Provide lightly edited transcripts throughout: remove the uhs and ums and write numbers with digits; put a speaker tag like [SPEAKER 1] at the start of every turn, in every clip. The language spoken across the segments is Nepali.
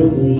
[SPEAKER 1] Lord.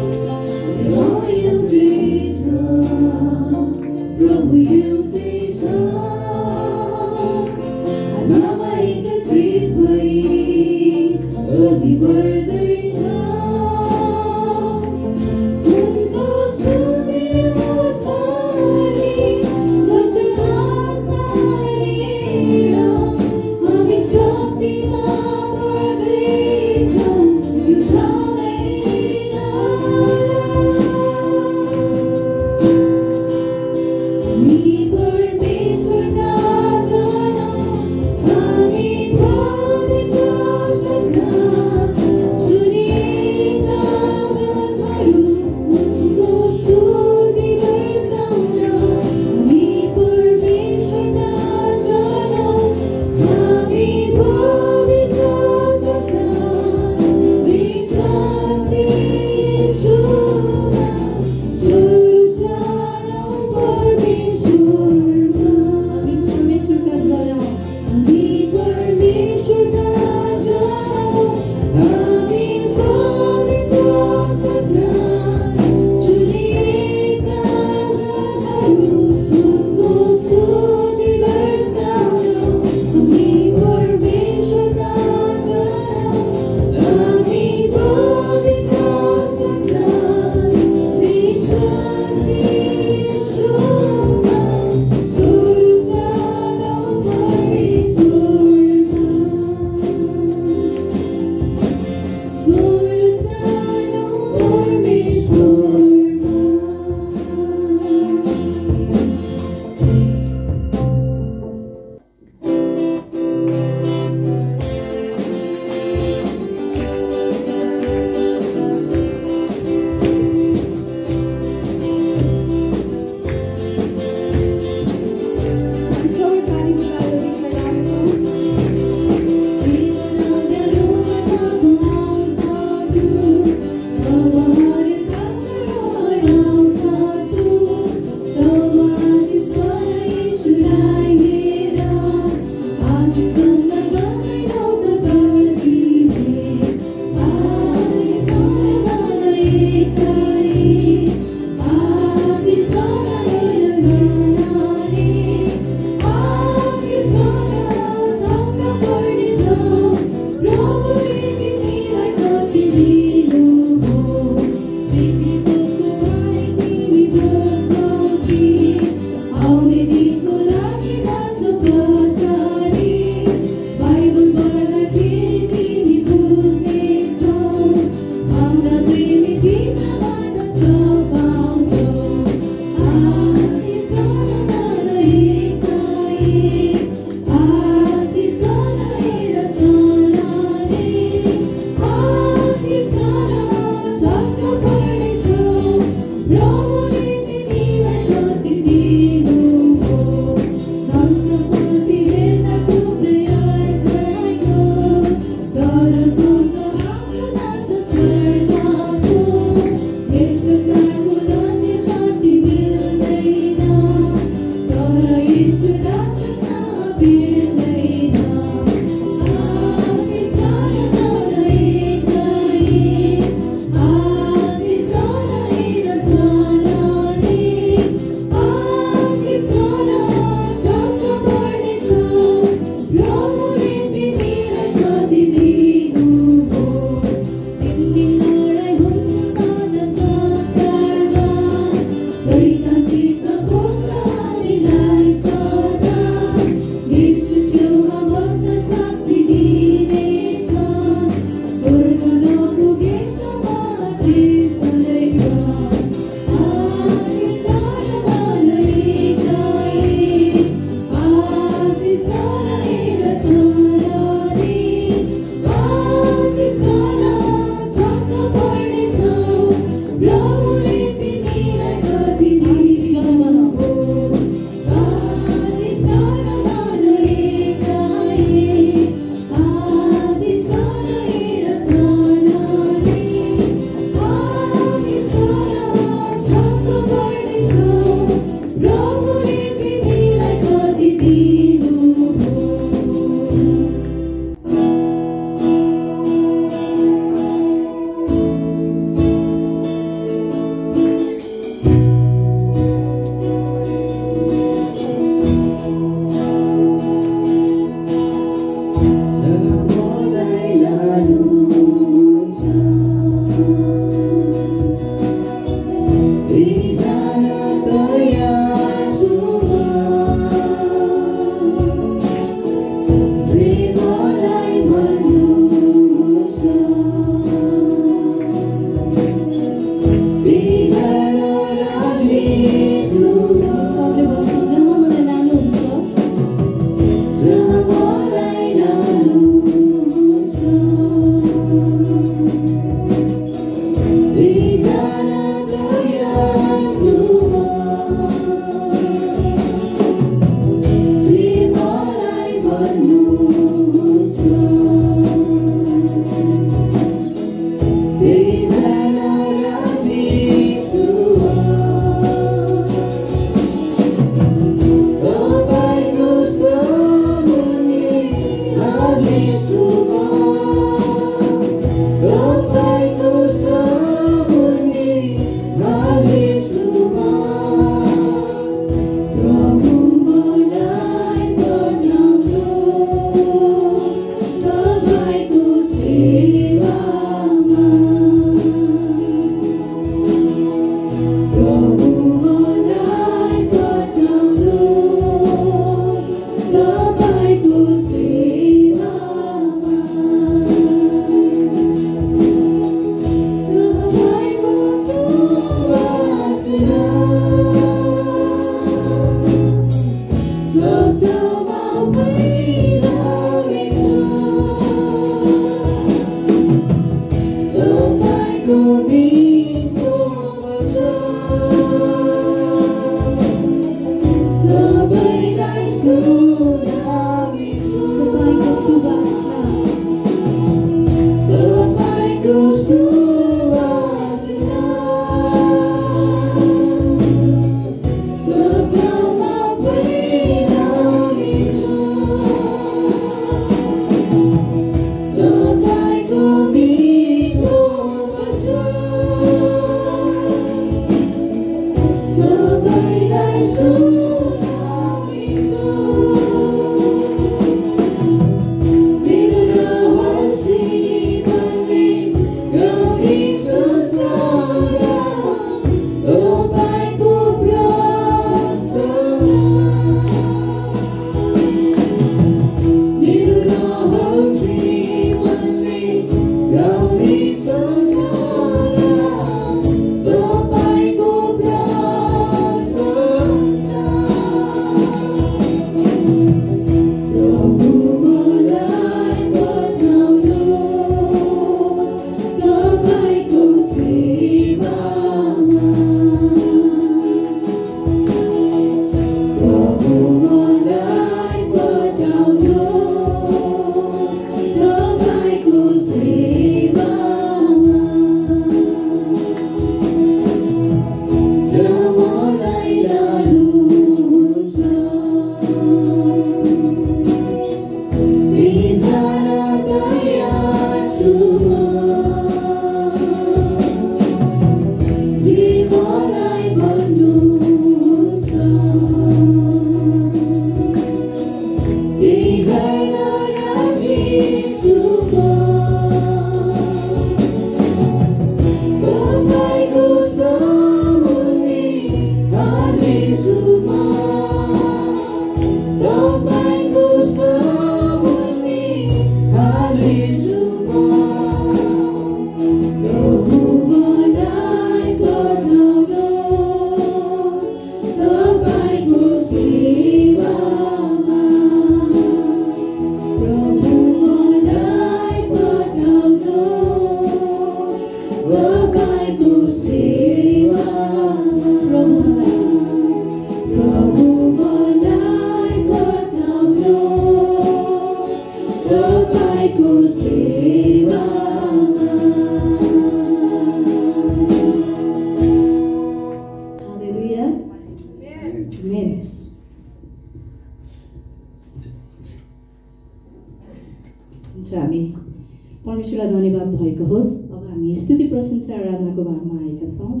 [SPEAKER 1] परमेश्वरलाई धन्यवाद भएको होस्। अब हामी स्तुति प्रशंसा आराधनाको भागमा आएका छौँ।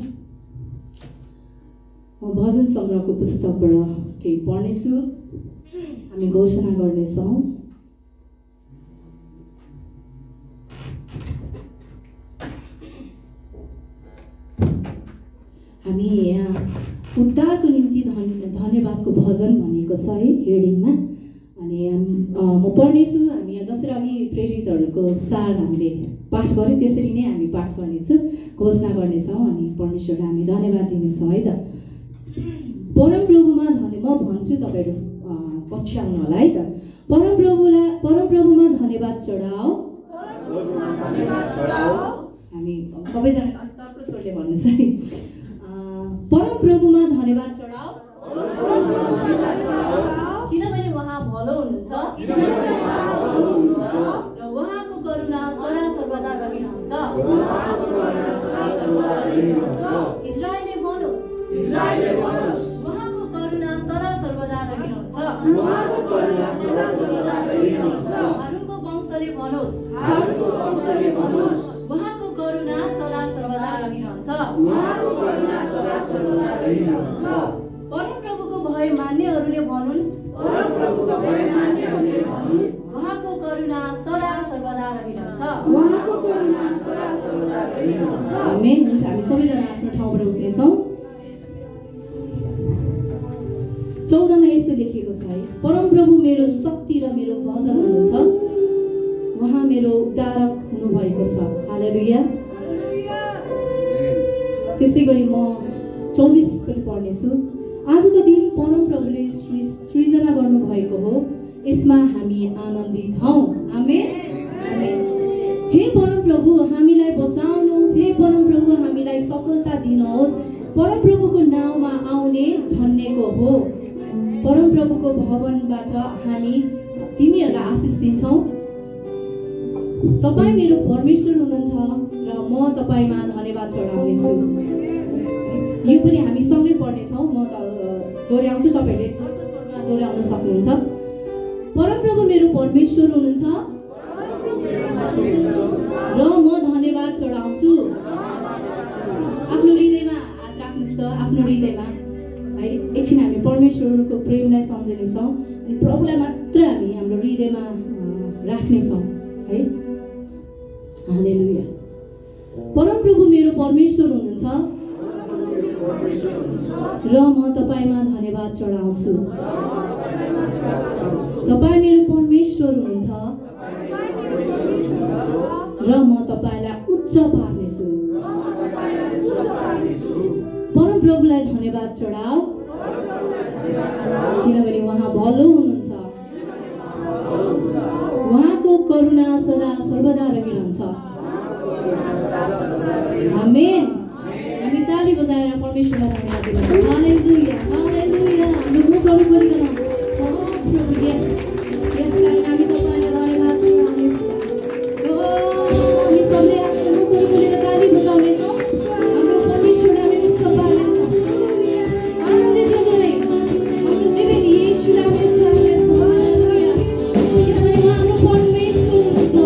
[SPEAKER 1] म भजन सङ्ग्रहको पुस्तकबाट केही पढ्नेछु, हामी घोषणा गर्नेछौँ। हामी यहाँ उद्धारको निम्ति धन्यवादको भजन भनेको छ है हेडिङमा। अनि म पढ्नेछु। हामी यहाँ जसरी अघि प्रेरितहरूको सार हामीले पाठ गऱ्यौँ त्यसरी नै हामी पाठ गर्नेछौँ, घोषणा गर्नेछौँ अनि परमेश्वरलाई हामी धन्यवाद दिनेछौँ है त। परमप्रभुमा म भन्छु तपाईँहरू पछ्याउनु होला है त। परमप्रभुमा धन्यवाद चढाओ। हामी सबैजना चर्को स्वरले भन्नुहोस् है। परमप्रभुमा धन्यवाद चढाओ किनभने उहाँ भलो हुनुहुन्छ र उहाँको करुणा सदा सर्वदा रहिरहन्छ। इजरायलले भन्नुहोस् उहाँको करुणा सदा सर्वदा रहिरहन्छ। हारूनको वंशले भन्नुहोस् उहाँको करुणा सदा सर्वदा रहिरहन्छ। परमप्रभुको भय मान्नेहरूले भनुन् उहाँको करुणा सदा सर्वदा रहिरहन्छ। आमेन। हुन्छ, हामी सबैजना आफ्नो ठाउँबाट उठ्नेछौँ। 14 मा यस्तो लेखिएको छ है, परमप्रभु मेरो शक्ति र मेरो भजन हुनुहुन्छ, उहाँ मेरो उद्धारक हुनुभएको छ। हालेलुया। त्यसै गरी म 24 पनि पढ्नेछु। आजको दिन परमप्रभुले सृजना गर्नुभएको हो, यसमा हामी आनन्दित हौँ। आमेन। हे परमप्रभु हामीलाई बचाउनुहोस्, हे परमप्रभु हामीलाई सफलता दिनुहोस्। परमप्रभुको नाउँमा आउने धन्यको हो। परमप्रभुको भवनबाट हामी तिमीहरूलाई आशिष दिन्छौँ। तपाईँ मेरो परमेश्वर हुनुहुन्छ र म तपाईँमा धन्यवाद चढाउनेछु। यो पनि हामी सँगै पढ्नेछौँ। म दोहोऱ्याउँछु, तपाईँहरूले चर्को स्वरमा दोहोऱ्याउन सक्नुहुन्छ। परमप्रभु मेरो परमेश्वर हुनुहुन्छ र म धन्यवाद चढाउँछु। आफ्नो हृदयमा हात राख्नुहोस् त, आफ्नो हृदयमा है। एकछिन हामी परमेश्वरको प्रेमलाई सम्झनेछौँ अनि प्रभुलाई मात्र हामी हाम्रो हृदयमा राख्नेछौँ है। हालेलुया। परमप्रभु मेरो परमेश्वर हुनुहुन्छ र म तपाईँमा धन्यवाद चढाउँछु। तपाईँ मेरो परमेश्वर हुनुहुन्छ र म तपाईँलाई उच्च पार्नेछु। परमप्रभुलाई धन्यवाद चढाओ किनभने उहाँ भलो हुनुहुन्छ, उहाँको करुणा सदा सर्वदा रहिरहन्छ। आमेन। हामी ताली बजाएर परमेश्वरलाई धन्यवाद दिन्छौँ। हालेलुया, हालेलुया। हाम्रो मुखहरू खोलिकन प्रभु यस कारण हामी तपाईँलाई धन्यवाद चढाउनेछौँ। हामी सबले आफ्नो मुखहरू खोलेर ताली बजाउनेछौँ। हाम्रो परमेश्वरलाई हामी उच्च पार्नेछौँ। आनन्दित हुँदै हाम्रो जीवन येशूलाई हामी उच्चार्नेछौँ। हालेलुया। किनभने उहाँ हाम्रो परमेश्वर हुनुहुन्छ।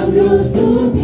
[SPEAKER 2] Amros tu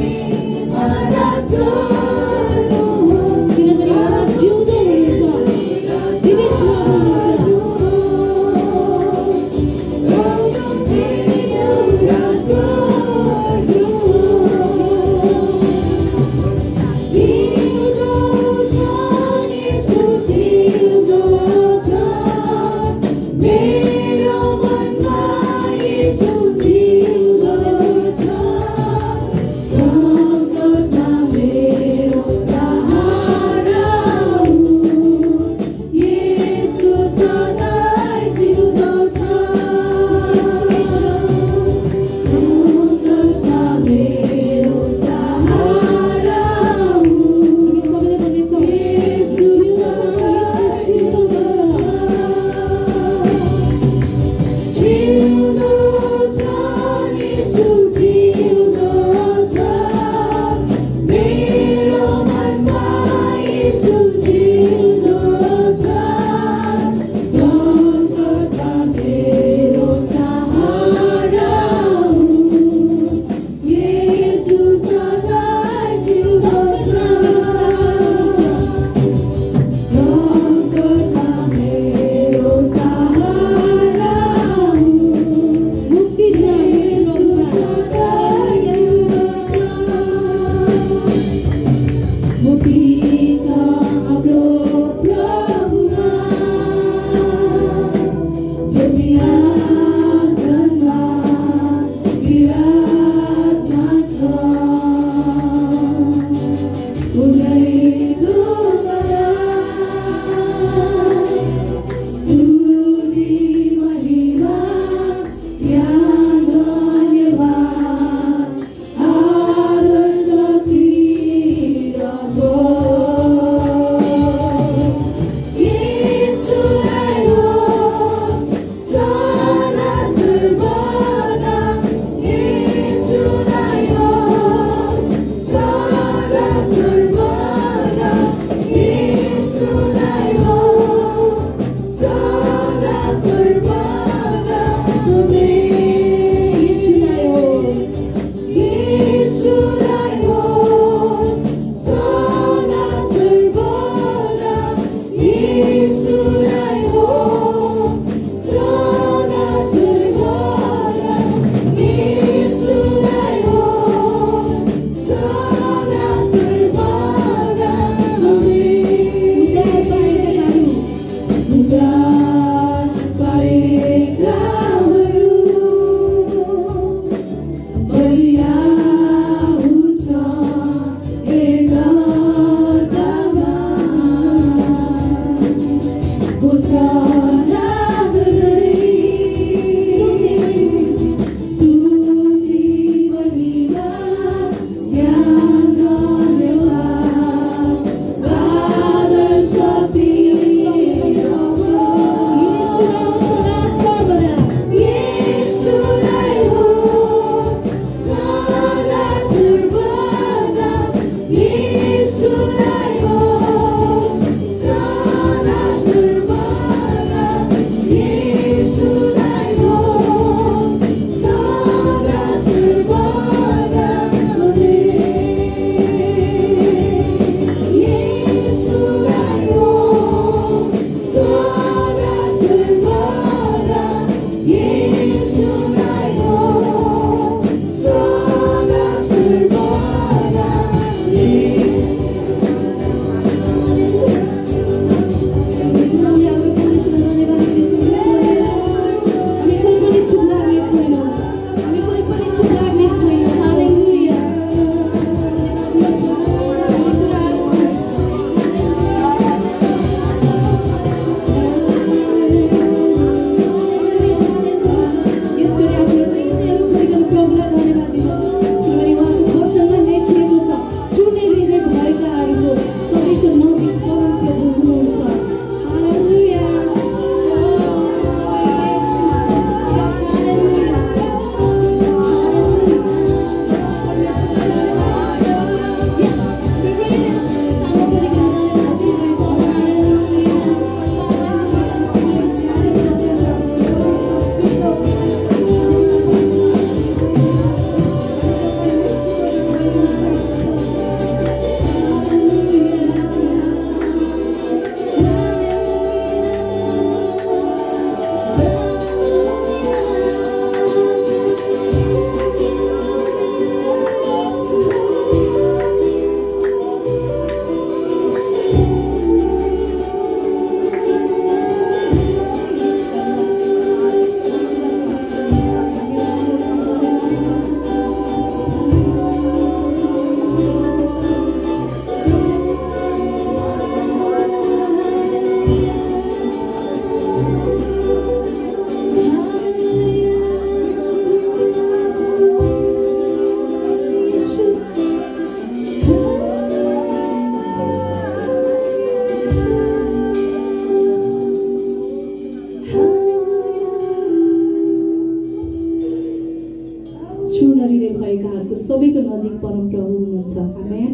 [SPEAKER 1] उहाँहरूको सबैको नजिक परमप्रभु हुनुहुन्छ आमेन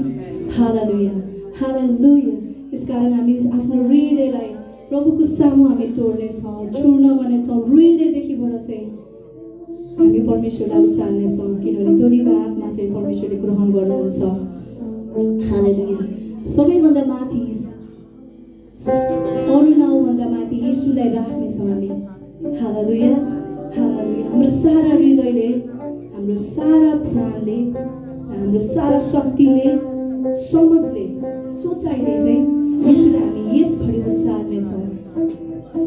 [SPEAKER 1] हालेलुया हालेलुया यसकारण हामी आफ्नो हृदयलाई प्रभुको सामु हामी तोड्नेछौँ चूर्ण गर्नेछौँ हृदयदेखिबाट चाहिँ हामी परमेश्वरलाई उचाल्नेछौँ किनभने तोडीको आत्मा चाहिँ परमेश्वरले ग्रहण गर्नुहुन्छ हालेलुया सबैभन्दा माथि अरू नाउँभन्दा माथि येशूलाई राख्नेछौँ हामी हालेलुया हालेलुया हाम्रो सारा हृदयले हाम्रो सारा प्राणले हाम्रो सारा शक्तिले समझले सोचाइले चाहिँ येशूलाई हामी यस घडी उचाल्नेछौँ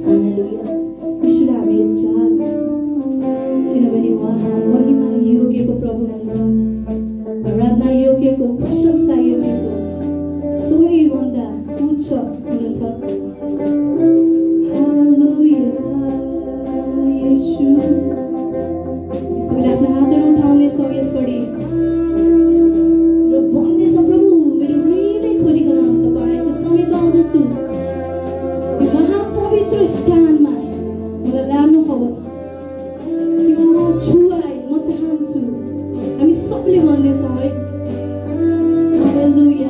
[SPEAKER 1] हालेलुया येशूलाई हामी उचाल्नेछौँ किनभने उहाँ महिमा योग्यको प्रभु हुनुहुन्छ आराधना योग्यको प्रशंसा योग्यको सबैभन्दा उच्च हुनुहुन्छ हालेलुया येशू यसैले आफ्नो हातहरू उठाउनेछौँ यस घडी र भन्नेछौँ प्रभु मेरो हृदय खोलिकन तपाईँको समीप आउँदछु यो महापवित्र स्थानमा मलाई लानुहोस् त्यो छुवाई म चाहन्छु हामी सबले भन्नेछौँ है हालेलुया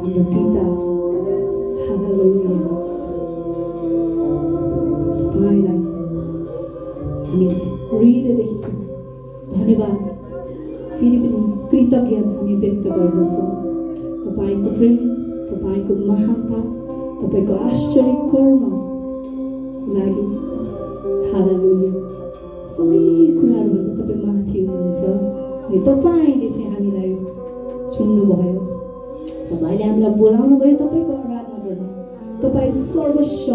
[SPEAKER 1] हाम्रो पिता हालेलुया तपाईँलाई हामी हृदयदेखि धन्यवाद फेरि पनि कृतज्ञता हामी व्यक्त गर्दछौँ तपाईँको प्रेम तपाईँको महानता तपाईँको आश्चर्य कर्मको लागि हालेलुया सबै कुराहरूभन्दा तपाईँ माथि हुनुहुन्छ अनि तपाईँले चाहिँ हामीलाई चुन्नुभयो तपाईँले हामीलाई बोलाउनु भयो तपाईँको आराधना गर्न तपाईँ सर्वस्व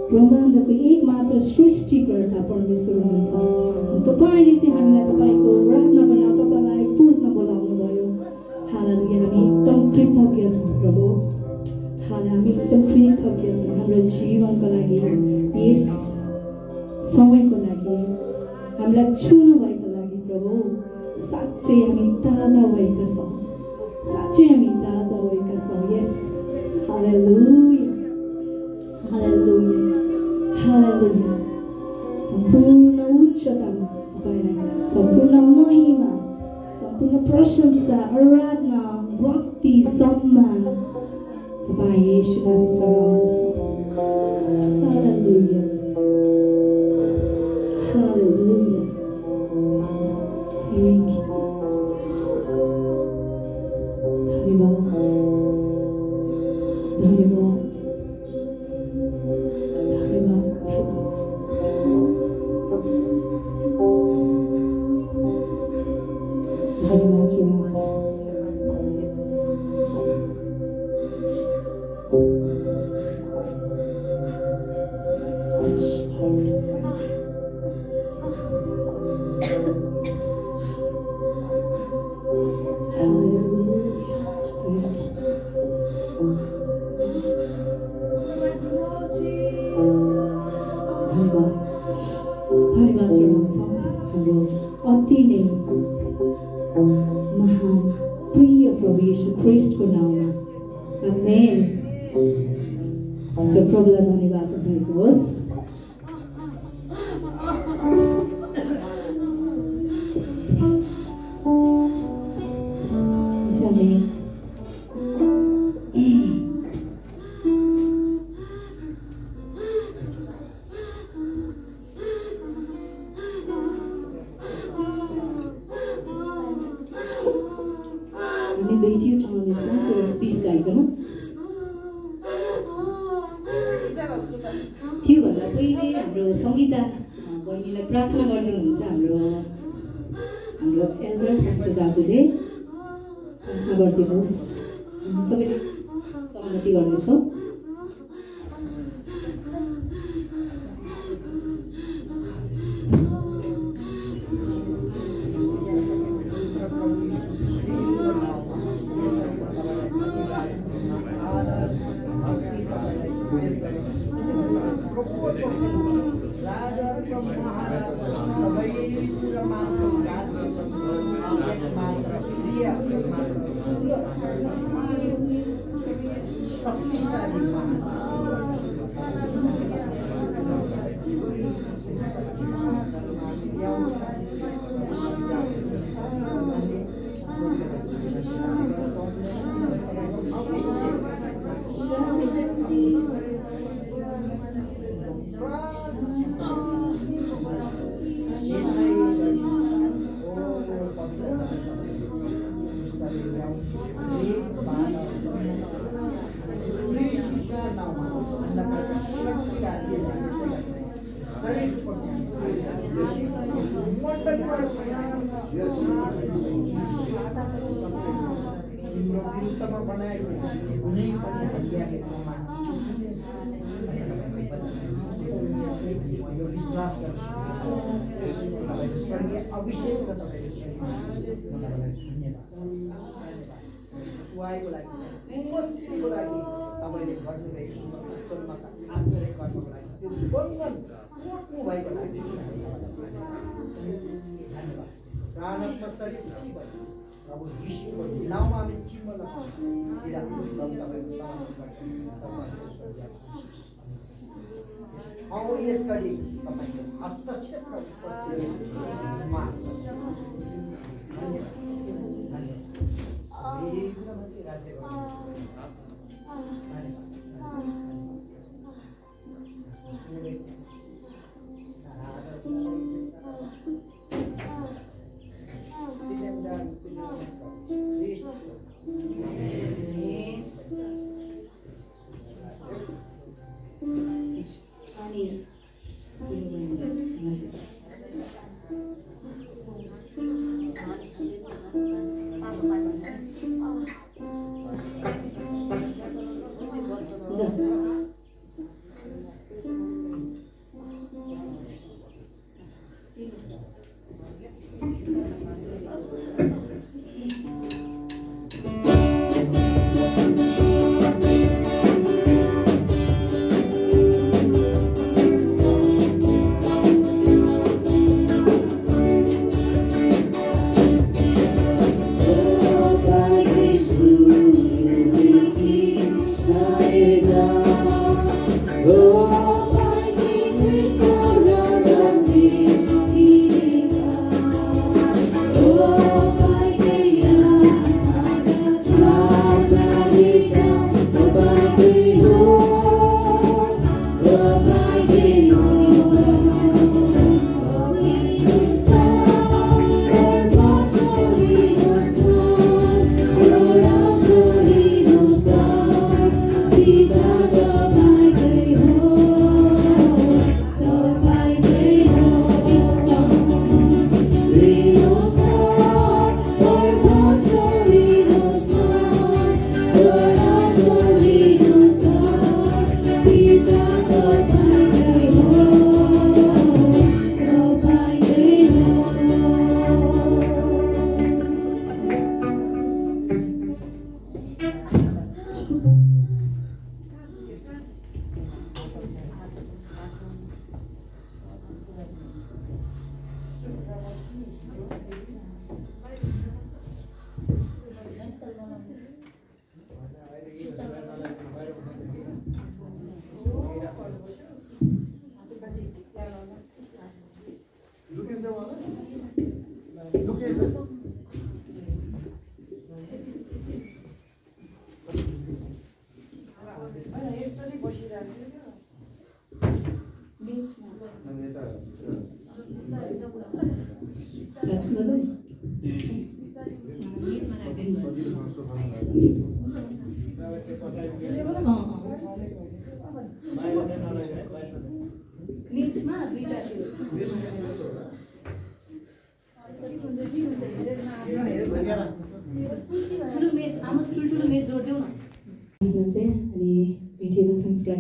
[SPEAKER 1] ब्रह्माण्डको एकमात्र सृष्टिकर्ता परमेश्वर हुनुहुन्छ तपाईँले चाहिँ हामीलाई तपाईँको आराधना गर्न तपाईँलाई पुज्न बोलाउनु भयो हालेलुया हामी एकदम कृतज्ञ छौँ प्रभु हामी एकदम कृतज्ञ छौँ हाम्रो जीवनको लागि यस समयको लागि हामीलाई छुनु भएको लागि प्रभु साँच्चै हामी ताजा भएका छौँ साँच्चै हामी ताजा भएका छौँ यस हालेलुया हालेलुया हालेलुया सम्पूर्ण उच्चतामा तपाईँलाई सम्पूर्ण महिमा सम्पूर्ण प्रशंसा आराधना भक्ति सम्मान तपाईँ येशूलाई चढाउँदछौँ हालेलुया हालेलुया थ्याङ्क यू धन्यवाद धन्यवाद धन्यवाद धन्यवाद Jesus. Yes, Lord. Hallelujah. Thank you. धन्यवाद धन्यवाद चढाउँछौँ हाम्रो अति नै महान प्रिय प्रभु येशू ख्रिस्टको नाममा आमेन प्रभुलाई धन्यवाद भएको होस् त्योभन्दा पहिले हाम्रो सङ्गीता बहिनीलाई प्रार्थना गरिदिनुहुन्छ हाम्रो एल्डर पास्टर दाजुले प्रार्थना गरिदिनुहोस् सबैले सहमति गर्नेछौँ
[SPEAKER 2] छुवाएको लागि उपस्थितिको लागि तपाईँले गर्नुभएको जन्मका आश्चर्य कर्मको लागि त्यो बन्धन टोट्नु भएको लागि धन्यवाद प्राणत्म शरीर प्रभु यीशुको नाममा हामी चिम्म ठाउँ यस गरी तपाईँको हस्तक्षेप र उपस्थितिमा धन्यवाद राज्य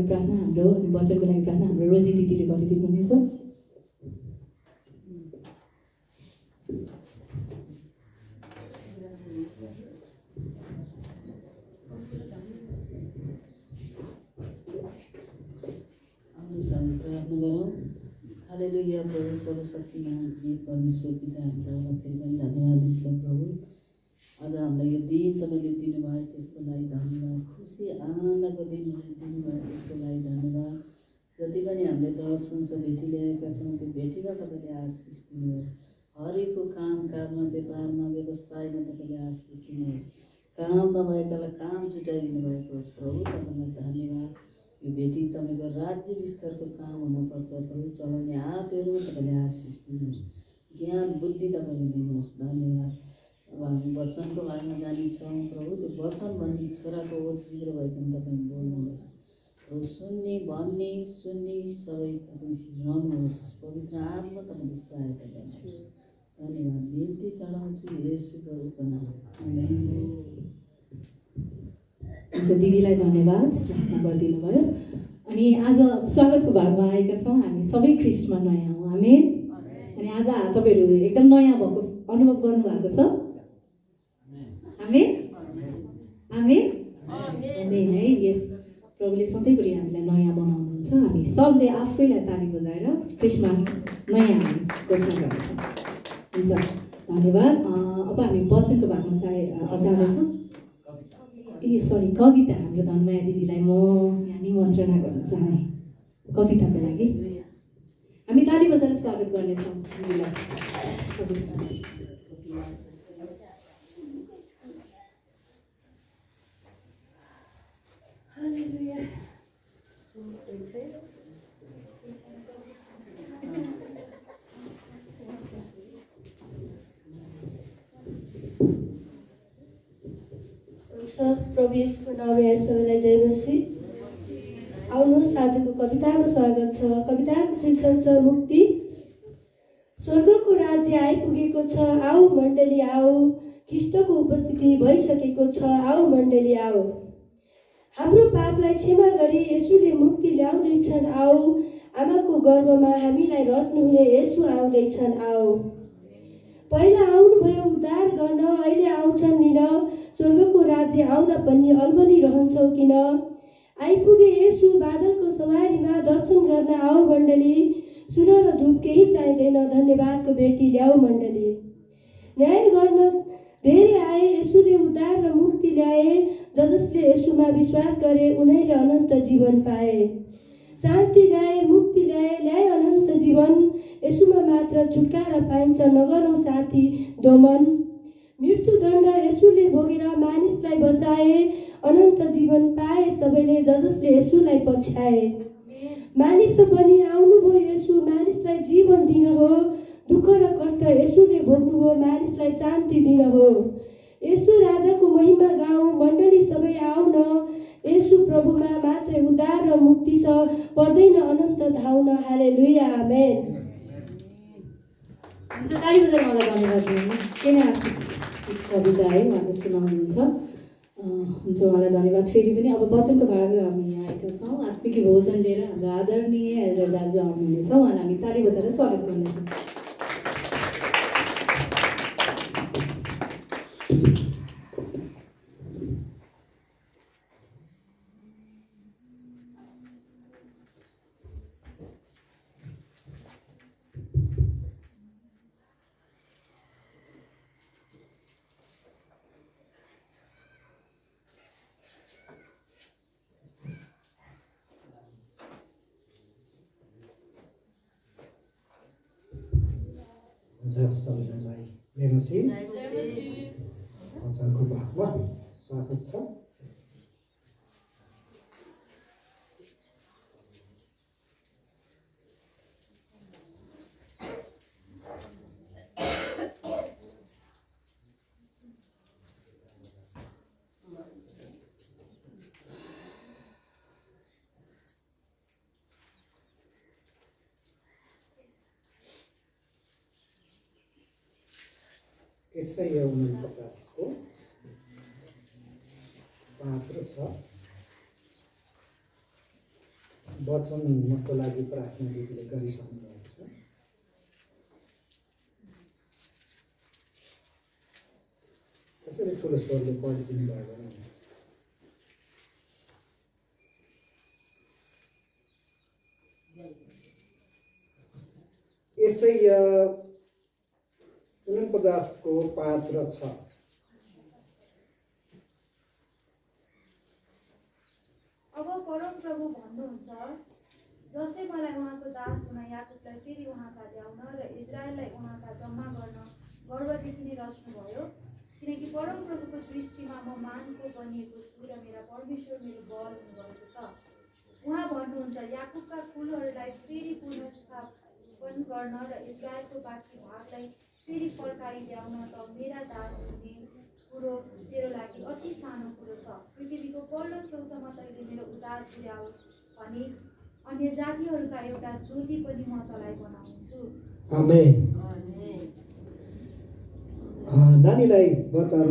[SPEAKER 1] प्रार्थना हाम्रो अनि वचनको लागि प्रार्थना हाम्रो रोजी दिदीले गरिदिनु हुनेछ।
[SPEAKER 3] प्रार्थना गरौँ। हालेलुया। प्रभु सर्वशक्तिमान जीवित परमेश्वर पिता, हामीलाई फेरि पनि धन्यवाद दिन्छौँ प्रभु। आज हामीलाई यो दिन तपाईँले दिनुभयो त्यसको लागि धन्यवाद। खुसी आनन्दको दिन दिनुभयो त्यसको लागि धन्यवाद। जति पनि हामीले दस अंश भेटी ल्याएका छौँ त्यो भेटीमा तपाईँले आशिष दिनुहोस्। हरेकको काम काजमा, व्यापारमा, व्यवसायमा तपाईँले आशिष दिनुहोस्। काम नभएकालाई काम जुटाइदिनु भएको होस् प्रभु, तपाईँलाई धन्यवाद। यो भेटी तपाईँको राज्य विस्तारको काम हुनुपर्छ प्रभु। चलाउने हातहरूमा तपाईँले आशिष दिनुहोस्। ज्ञान बुद्धि तपाईँले दिनुहोस्। धन्यवाद। अब हामी वचनको बारेमा जानेछौँ प्रभु। त्यो वचन भन्ने छोराको ओठ जिब्रो भइकन तपाईँ बोल्नुहोस् प्रभु। सुन्ने भन्ने सुन्ने सबै तपाईँ रहनुहोस्। पवित्र आत्मा तपाईँले सहायता गर्नुहोस्। धन्यवाद। बिन्ती चढाउँछु येशू प्रभुको नाममा। आमेन।
[SPEAKER 1] दिदीलाई धन्यवाद प्रार्थना गरिदिनु भयो। अनि आज स्वागतको भागमा आएका छौँ हामी सबै ख्रिस्टमा नयाँ हौँ। आमेन। अनि आज तपाईँहरू एकदम नयाँ भएको अनुभव गर्नुभएको छ। आमेन आमेन आमेन है। यस प्रभुले सधैँभरि हामीलाई नयाँ बनाउनुहुन्छ। हामी सबले आफैलाई ताली बजाएर ख्रिस्टमा नयाँ हामी घोषणा गर्नेछौँ। हुन्छ, धन्यवाद। अब हामी वचनको भागमा जाँदैछौँ। सरी, कविता हाम्रो धनमाया दिदीलाई म यहाँ निमन्त्रणा गर्न चाहे कविताको लागि। हामी ताली बजाएर स्वागत गर्नेछौँ दिदीलाई।
[SPEAKER 4] प्रभु येशूको नाममा सबैलाई जय मसीह। आउनुहोस्, आजको कवितामा स्वागत छ। कविताको शीर्षक छ मुक्ति। स्वर्गको राज्य आइपुगेको छ, आऊ मण्डली आऊ। ख्रीष्टको उपस्थिति भइसकेको छ, आऊ मण्डली आऊ। हाम्रो पापलाई क्षमा गरी येशूले मुक्ति ल्याउँदैछन्, आऊ। आमाको गर्भमा हामीलाई रच्नुहुने येशू आउँदैछन्। आओ पहिला आउनुभयो उद्धार गर्न, अहिले आउँछन् लिन। स्वर्गको राज्य आउँदा पनि अलमली रहन्छौ किन? आइपुगे येशू बादलको सवारीमा, दर्शन गर्न आओ मण्डली। सुन र धूप केही चाहिँदैन, धन्यवादको बेटी ल्याऊ मण्डली। न्याय गर्न धेरै आए, येशूले उद्धार र मुक्ति ल्याए। जसले येशूमा विश्वास गरे उनीहरूले अनन्त जीवन पाए। शान्ति ल्याए, मुक्ति ल्याए अनन्त जीवन। येशूमा मात्र छुटकारा पाइन्छ, नगरौँ साथी दोमन। मृत्युदण्ड येशूले भोगेर मानिसलाई बचाए। अनन्त जीवन पाए सबैले जसले येशूलाई पछ्याए। मानिस पनि आउनुभयो येशू, मानिसलाई जीवन दिन हो। दुःख र कष्ट येशूले भोग्नुभयो, मानिसलाई शान्ति दिन हो। येशू राजाको महिमा गाउँ, मण्डली सबै आउन। येशू प्रभुमा मात्रै उद्धार र मुक्ति छ, पर्दैन अनन्त धाउन। हालेलुया, आमेन।
[SPEAKER 1] हुन्छ, ताली बजाएर मलाई धन्यवाद दिनु। केने आशिष कविता है उहाँले सुनाउनुहुन्छ। हुन्छ, उहाँलाई धन्यवाद। फेरि पनि अब वचनको भाग हामी यहाँ आएका छौँ। आत्मिक भोजन लिएर हाम्रो आदरणीय एल्डर दाजु आउनुहुनेछ। उहाँलाई हामी ताली बजाएर स्वागत गर्नेछौँ।
[SPEAKER 2] सबैजनालाई जय मसीह। वचनको भागमा स्वागत छ। Yesaya 49 को 5 र 6 वचनको लागि प्रार्थना दिदीले गरिसक्नु भएको छ। यसरी ठुलो स्वरले पढिदिनु भयो भने यसैया 49 को 5 र 6
[SPEAKER 5] अब परम प्रभु भन्नुहुन्छ, जसले मलाई उहाँको दास हुन, याकुबलाई फेरि उहाँका ल्याउन र इजरायललाई उहाँका जम्मा गर्न गर्भदेखि नै रच्नुभयो। किनकि परम प्रभुको दृष्टिमा म मानको बनिएको छु र मेरा परमेश्वर मेरो बल हुनुभएको छ। उहाँ भन्नुहुन्छ, याकुबका कुलहरूलाई फेरि पुनर्स्थापन गर्न र इजरायलको बाँकी भागलाई फेरि फर्काइ ल्याउन त मेरा दास हुने कुरो तेरो लागि अति सानो कुरो छ। पृथ्वीको पल्लो छेउसम्म तैँले मेरो उद्धार पुर्याओस् भने अन्य जातिहरूका एउटा ज्योति पनि म तँलाई बनाउँछु।
[SPEAKER 2] आमेन। नानीलाई वचन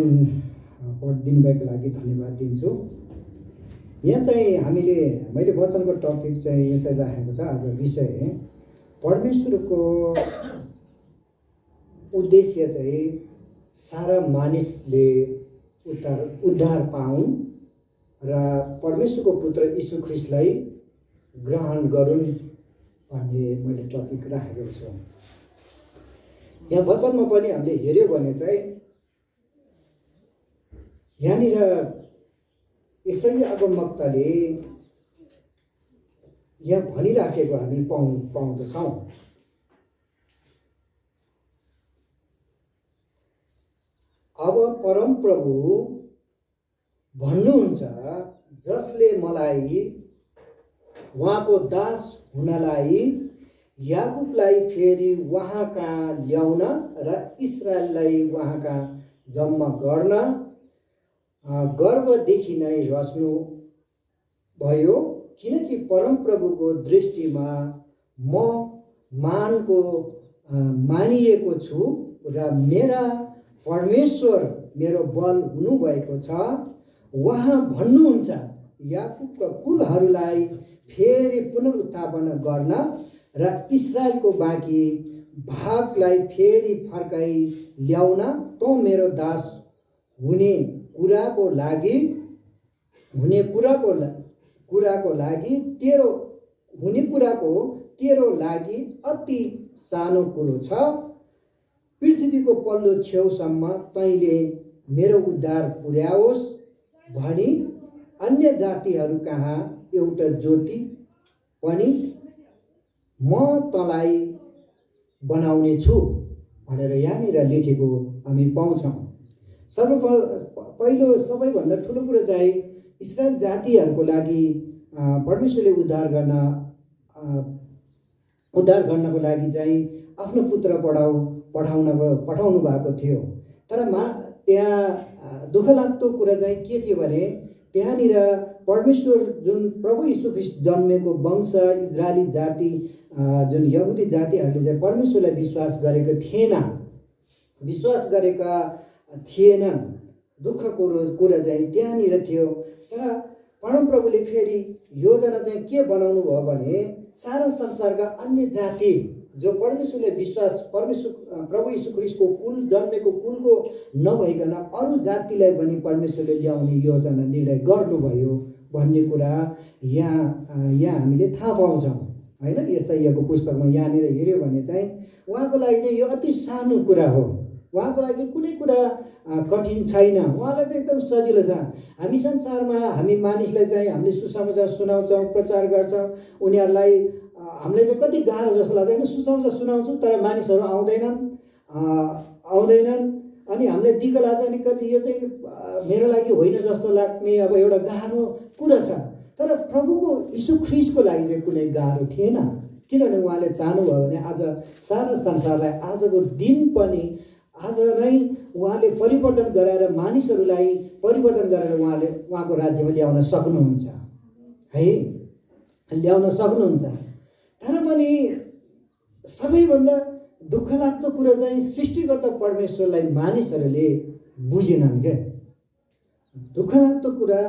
[SPEAKER 2] पढिदिनु भएको लागि धन्यवाद दिन्छु। यहाँ चाहिँ मैले वचनको टपिक चाहिँ यसरी राखेको छ। आज विषय परमेश्वरको उद्देश्य चाहिँ सारा मानिसले उद्धार पाउन् र परमेश्वरको पुत्र यीशु ख्रीष्टलाई ग्रहण गरून् भन्ने मैले टपिक राखेको छु। यहाँ वचनमा पनि हामीले हेर्यो भने चाहिँ यहाँनिर यसैले अगमवक्ताले यहाँ भनिराखेको हामी पाउँदछौँ। अब परम प्रभु भन्नुहुन्छ, जसले मलाई उहाँको दास हुनलाई, याकुबलाई फेरि उहाँ कहाँ ल्याउन र इस्रायललाई उहाँ कहाँ जम्मा गर्न गर्भदेखि नै रच्नु भयो। किनकि परम प्रभुको दृष्टिमा म मानको मानिएको छु र मेरा परमेश्वर मेरो बल हुनुभएको छ। उहाँ भन्नुहुन्छ, याकुबका कुलहरूलाई फेरि पुनरुत्थापन गर्न र इस्राएलको बाँकी भागलाई फेरि फर्काइ ल्याउन तँ मेरो दास हुने कुराको लागि तेरो लागि अति सानो कुरो छ। पृथ्वीको पल्लो छेउसम्म तैँले मेरो उद्धार पुर्याओस् भनी अन्य जातिहरू कहाँ एउटा ज्योति पनि म तँलाई बनाउने छु भनेर यहाँनिर लेखेको हामी पाउँछौँ। पहिलो सबैभन्दा ठुलो कुरो चाहिँ इस्रायल जातिहरूको लागि परमेश्वरले उद्धार गर्नको लागि चाहिँ आफ्नो पुत्र पठाउनु भएको थियो। तर त्यहाँ दुःख लाग्दो कुरा चाहिँ के थियो भने त्यहाँनिर परमेश्वर जुन प्रभु यीशु ख्रीष्ट जन्मेको वंश इजरायली जाति जुन यहुदी जातिहरूले चाहिँ परमेश्वरलाई विश्वास गरेका थिएनन्। दुःखको कुरा चाहिँ त्यहाँनिर थियो। तर परमप्रभुले फेरि योजना चाहिँ के बनाउनु भयो भने सारा संसारका अन्य जाति जो परमेश्वरले प्रभु यीशु ख्रीष्टको जन्मेको कुलको नभइकन अरू जातिलाई पनि परमेश्वरले ल्याउने योजना निर्णय गर्नुभयो भन्ने कुरा यहाँ हामीले थाहा पाउँछौँ हैन। यशायाको पुस्तकमा यहाँनिर हेर्यो भने चाहिँ उहाँको लागि चाहिँ यो अति सानो कुरा हो। उहाँको लागि कुनै कुरा कठिन छैन। उहाँलाई चाहिँ एकदम सजिलो छ। हामी संसारमा हामी मानिसलाई चाहिँ हामीले सुसमाचार सुनाउँछौँ, प्रचार गर्छौँ, उनीहरूलाई हामीलाई चाहिँ कति गाह्रो जस्तो लाग्छ होइन। सुसमाचार सुनाउँछौँ तर मानिसहरू आउँदैनन् अनि हामीलाई दिक्क लाग्छ। अनि कति यो चाहिँ मेरो लागि होइन जस्तो लाग्ने अब एउटा गाह्रो कुरा छ। तर प्रभुको यीशु ख्रीष्टको लागि चाहिँ कुनै गाह्रो थिएन। किनभने उहाँले चाहनुभयो भने आज सारा संसारलाई आजको दिन पनि आज नै उहाँले परिवर्तन गराएर मानिसहरूलाई परिवर्तन गरेर उहाँको राज्यमा ल्याउन सक्नुहुन्छ है, ल्याउन सक्नुहुन्छ। तर पनि सबैभन्दा दुःख लाग्दो कुरा चाहिँ सृष्टिकर्ता परमेश्वरलाई मानिसहरूले बुझेनन् क्या। दुःख लाग्दो कुरा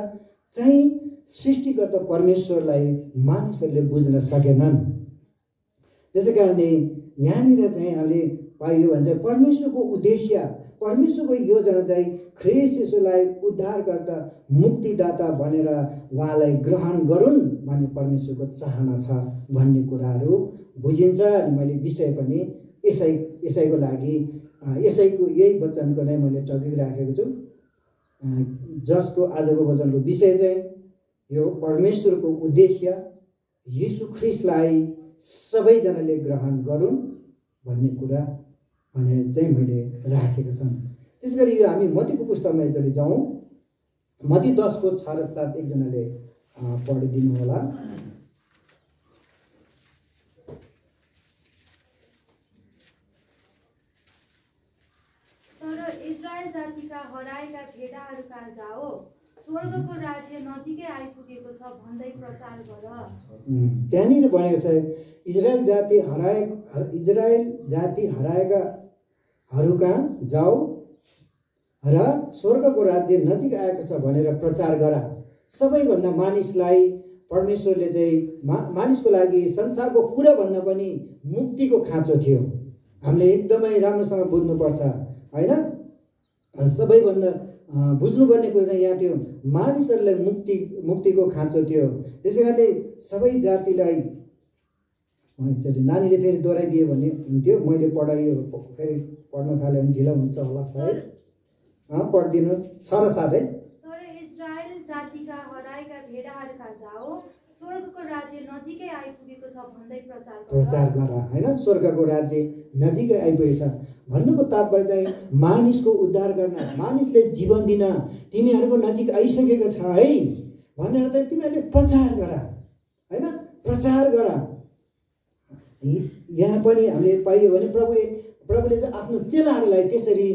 [SPEAKER 2] चाहिँ सृष्टिकर्ता परमेश्वरलाई मानिसहरूले बुझ्न सकेनन्। त्यसै कारणले यहाँनिर चाहिँ हामीले पाइयो भने चाहिँ परमेश्वरको उद्देश्य, परमेश्वरको योजना चाहिँ ख्रीष्ट येशूलाई उद्धारकर्ता मुक्तिदाता भनेर उहाँलाई ग्रहण गरून् भन्ने परमेश्वरको चाहना छ भन्ने कुराहरू बुझिन्छ। अनि मैले विषय पनि यसैको लागि यसैको यही वचनको नै मैले टपिक राखेको छु, जसको आजको वचनको विषय चाहिँ यो परमेश्वरको उद्देश्य यीशु ख्रीष्टलाई सबैजनाले ग्रहण गरून् भन्ने कुरा भनेर चाहिँ मैले राखेको छु। त्यसै गरी यो हामी मत्तीको पुस्तकमा एकचोटि जाउँ। मत्ती 10को 6 र 7 एकजनाले पढिदिनु होला।
[SPEAKER 5] तर इजरायल जातिका हराएका भेडाहरू कहाँ जाओ, स्वर्गको राज्य नजिकै आइपुगेको छ भन्दै प्रचार गर।
[SPEAKER 2] त्यहाँनिर भनेको छ इजरायल जाति हराएकाहरू कहाँ जाऊ र स्वर्गको राज्य नजिक आएको छ भनेर प्रचार गर। सबैभन्दा मानिसलाई परमेश्वरले चाहिँ मानिसको लागि संसारको कुराभन्दा पनि मुक्तिको खाँचो थियो। हामीले एकदमै राम्रोसँग बुझ्नुपर्छ होइन। सबैभन्दा बुझ्नुपर्ने कुरा चाहिँ यहाँ थियो, मानिसहरूलाई मुक्तिको खाँचो थियो। त्यसै कारणले सबै जातिलाई नानीले फेरि दोहोऱ्याइदियो भने हुन्थ्यो। मैले पढाइयो फेरि पढ्न थाल्यो भने ढिलो हुन्छ होला सायद। पढिदिनु 6 र 7 है।
[SPEAKER 5] तर इजरायल जातिका हराएका भेडाहरू कहाँ जाओ, स्वर्गको राज्य नजिकै आइपुगेको छ भन्दै प्रचार गर
[SPEAKER 2] हैन। स्वर्गको राज्य नजिकै आइपुगेको छ भन्नुको तात्पर्य चाहिँ मानिसको उद्धार गर्न, मानिसले जीवन दिन तिमीहरूको नजिक आइसकेको छ है भनेर चाहिँ तिमीहरूले प्रचार गर हैन, प्रचार गर। यहाँ पनि हामीले पाइयो भने प्रभुले चाहिँ आफ्नो चेलाहरूलाई त्यसरी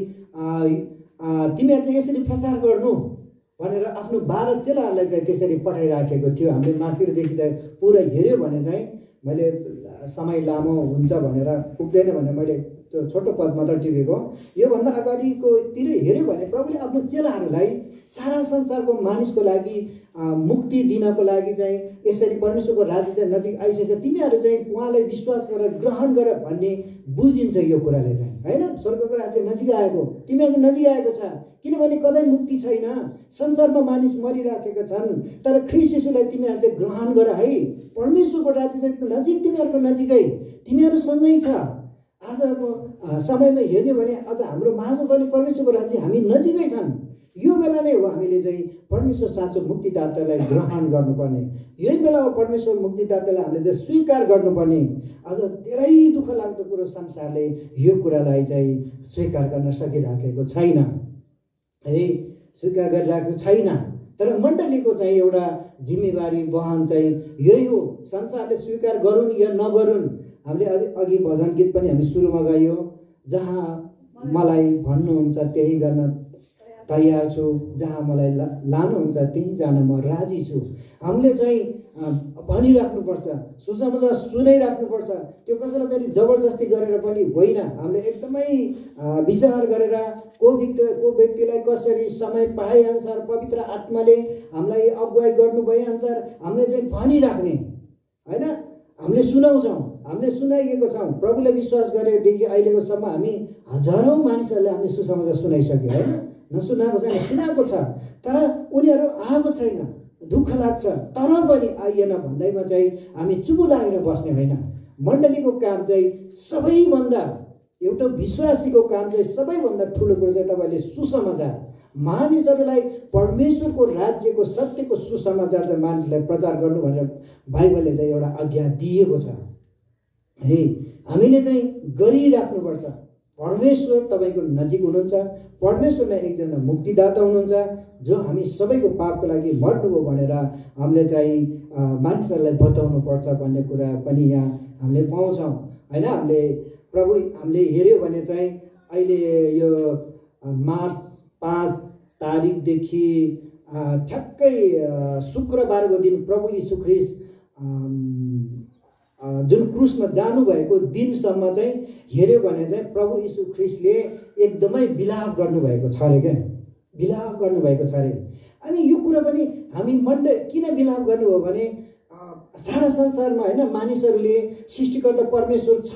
[SPEAKER 2] तिमीहरूले चाहिँ यसरी प्रचार गर्नु भनेर आफ्नो 12 चेलाहरूलाई चाहिँ त्यसरी पठाइराखेको थियो। हामीले मास्तिरदेखि त पुरा हेऱ्यो भने चाहिँ मैले समय लामो हुन्छ भनेर पुग्दैन भनेर मैले त्यो छोटो पद मात्र टिपेको। योभन्दा अगाडिकोतिर हेऱ्यो भने प्रभुले आफ्नो चेलाहरूलाई सारा संसारको मानिसको लागि मुक्ति दिनको लागि चाहिँ यसरी परमेश्वरको राज्य चाहिँ नजिक आइसकेछ, तिमीहरू चाहिँ उहाँलाई विश्वास गरेर ग्रहण गर भन्ने बुझिन्छ यो कुराले चाहिँ, होइन? स्वर्गको राज्य नजिक आएको, तिमीहरूको नजिक आएको छ, किनभने कतै मुक्ति छैन, संसारमा मानिस मरिराखेका छन्, तर ख्रीष्ट येशूलाई तिमीहरू चाहिँ ग्रहण गर है। परमेश्वरको राज्य चाहिँ नजिक, तिमीहरूको नजिकै, तिमीहरूसँगै छ। आजको समयमा हेर्ने भने अझ हाम्रो माझमा पनि परमेश्वरको राज्य हामी नजिकै छन्। यो बेला नै हो हामीले चाहिँ परमेश्वर साँचो मुक्तिदातालाई ग्रहण गर्नुपर्ने, यही बेला हो परमेश्वर मुक्तिदातालाई हामीले चाहिँ स्वीकार गर्नुपर्ने। अझ धेरै दुःख लाग्दो कुरो संसारले यो कुरालाई चाहिँ स्वीकार गर्न सकिराखेको छैन है, स्वीकार गरिरहेको छैन। तर मण्डलीको चाहिँ एउटा जिम्मेवारी वहन चाहिँ यही हो, संसारले स्वीकार गरून् या नगरून्। हामीले अघि भजन गीत पनि हामी सुरुमा गायो, जहाँ मलाई भन्नुहुन्छ त्यही गर्न तयार छु, जहाँ मलाई लानुहुन्छ त्यहीँ जान म राजी छु। हामीले चाहिँ भनिराख्नुपर्छ, सुसमाचार सुनाइराख्नुपर्छ। त्यो कसैलाई पनि जबरजस्ती गरेर पनि होइन, हामीले एकदमै विचार गरेर को व्यक्तिलाई कसरी समय पाएअनुसार पवित्र आत्माले हामीलाई अगुवाई गर्नु भएअनुसार हामीले चाहिँ भनिराख्ने, होइन? हामीले सुनाउँछौँ, हामीले सुनाइएको छौँ। प्रभुले विश्वास गरेदेखि अहिलेको सम्म हामी हजारौँ मानिसहरूले हामीले सुसमाचार सुनाइसक्यो, होइन? नसुनाएको छैन, सुनाएको छ, तर उनीहरू आएको छैन, दुःख लाग्छ, तर पनि आइएन भन्दैमा चाहिँ हामी चुप लागेर बस्ने होइन। मण्डलीको काम चाहिँ सबैभन्दा, एउटा विश्वासीको काम चाहिँ सबैभन्दा ठुलो कुरो चाहिँ तपाईँले सुसमाचार, मानिसहरूलाई परमेश्वरको राज्यको सत्यको सुसमाचार चाहिँ मानिसलाई प्रचार गर्नु भनेर बाइबलले चाहिँ एउटा आज्ञा दिएको छ है। हामीले चाहिँ गरिराख्नुपर्छ। परमेश्वर तपाईँको नजिक हुनुहुन्छ, परमेश्वर नै एकजना मुक्तिदाता हुनुहुन्छ जो हामी सबैको पापको लागि मर्नुभयो भनेर हामीले चाहिँ मानिसहरूलाई बताउनु पर्छ भन्ने कुरा पनि यहाँ हामीले पाउँछौँ, होइन? हामीले हेऱ्यो भने चाहिँ अहिले यो मार्च 5 तारिकदेखि ठ्याक्कै शुक्रबारको दिन प्रभु यीशु ख्रीष्ट जुन क्रुसमा जानुभएको दिनसम्म चाहिँ हेऱ्यो भने चाहिँ प्रभु यीशु ख्रीष्टले एकदमै विलाप गर्नुभएको छ अरे क्या, विलाप गर्नुभएको छ अरे। अनि यो कुरा पनि हामी किन विलाप गर्नुभयो भने सारा संसारमा, होइन, मानिसहरूले सृष्टिकर्ता परमेश्वर छ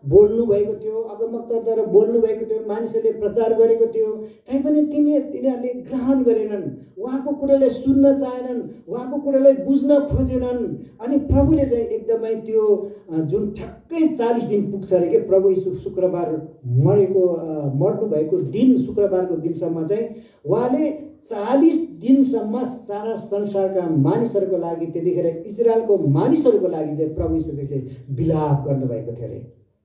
[SPEAKER 2] बोल्नु भएको थियो, अगमवक्ताद्वारा बोल्नु भएको थियो, मानिसहरूले प्रचार गरेको थियो, तैपनि तिनीहरूले ग्रहण गरेनन्, उहाँको कुरालाई सुन्न चाहेनन्, उहाँको कुरालाई बुझ्न खोजेनन्। अनि प्रभुले चाहिँ एकदमै त्यो जुन ठ्याक्कै 40 दिन पुग्छ अरे के, प्रभु यीशु शुक्रबार मर्नु भएको दिन, शुक्रबारको दिनसम्म चाहिँ उहाँले 40 दिनसम्म सारा संसारका मानिसहरूको लागि, त्यतिखेर इजरायलको मानिसहरूको लागि चाहिँ प्रभु यीशुले विलाप गर्नुभएको थियो अरे,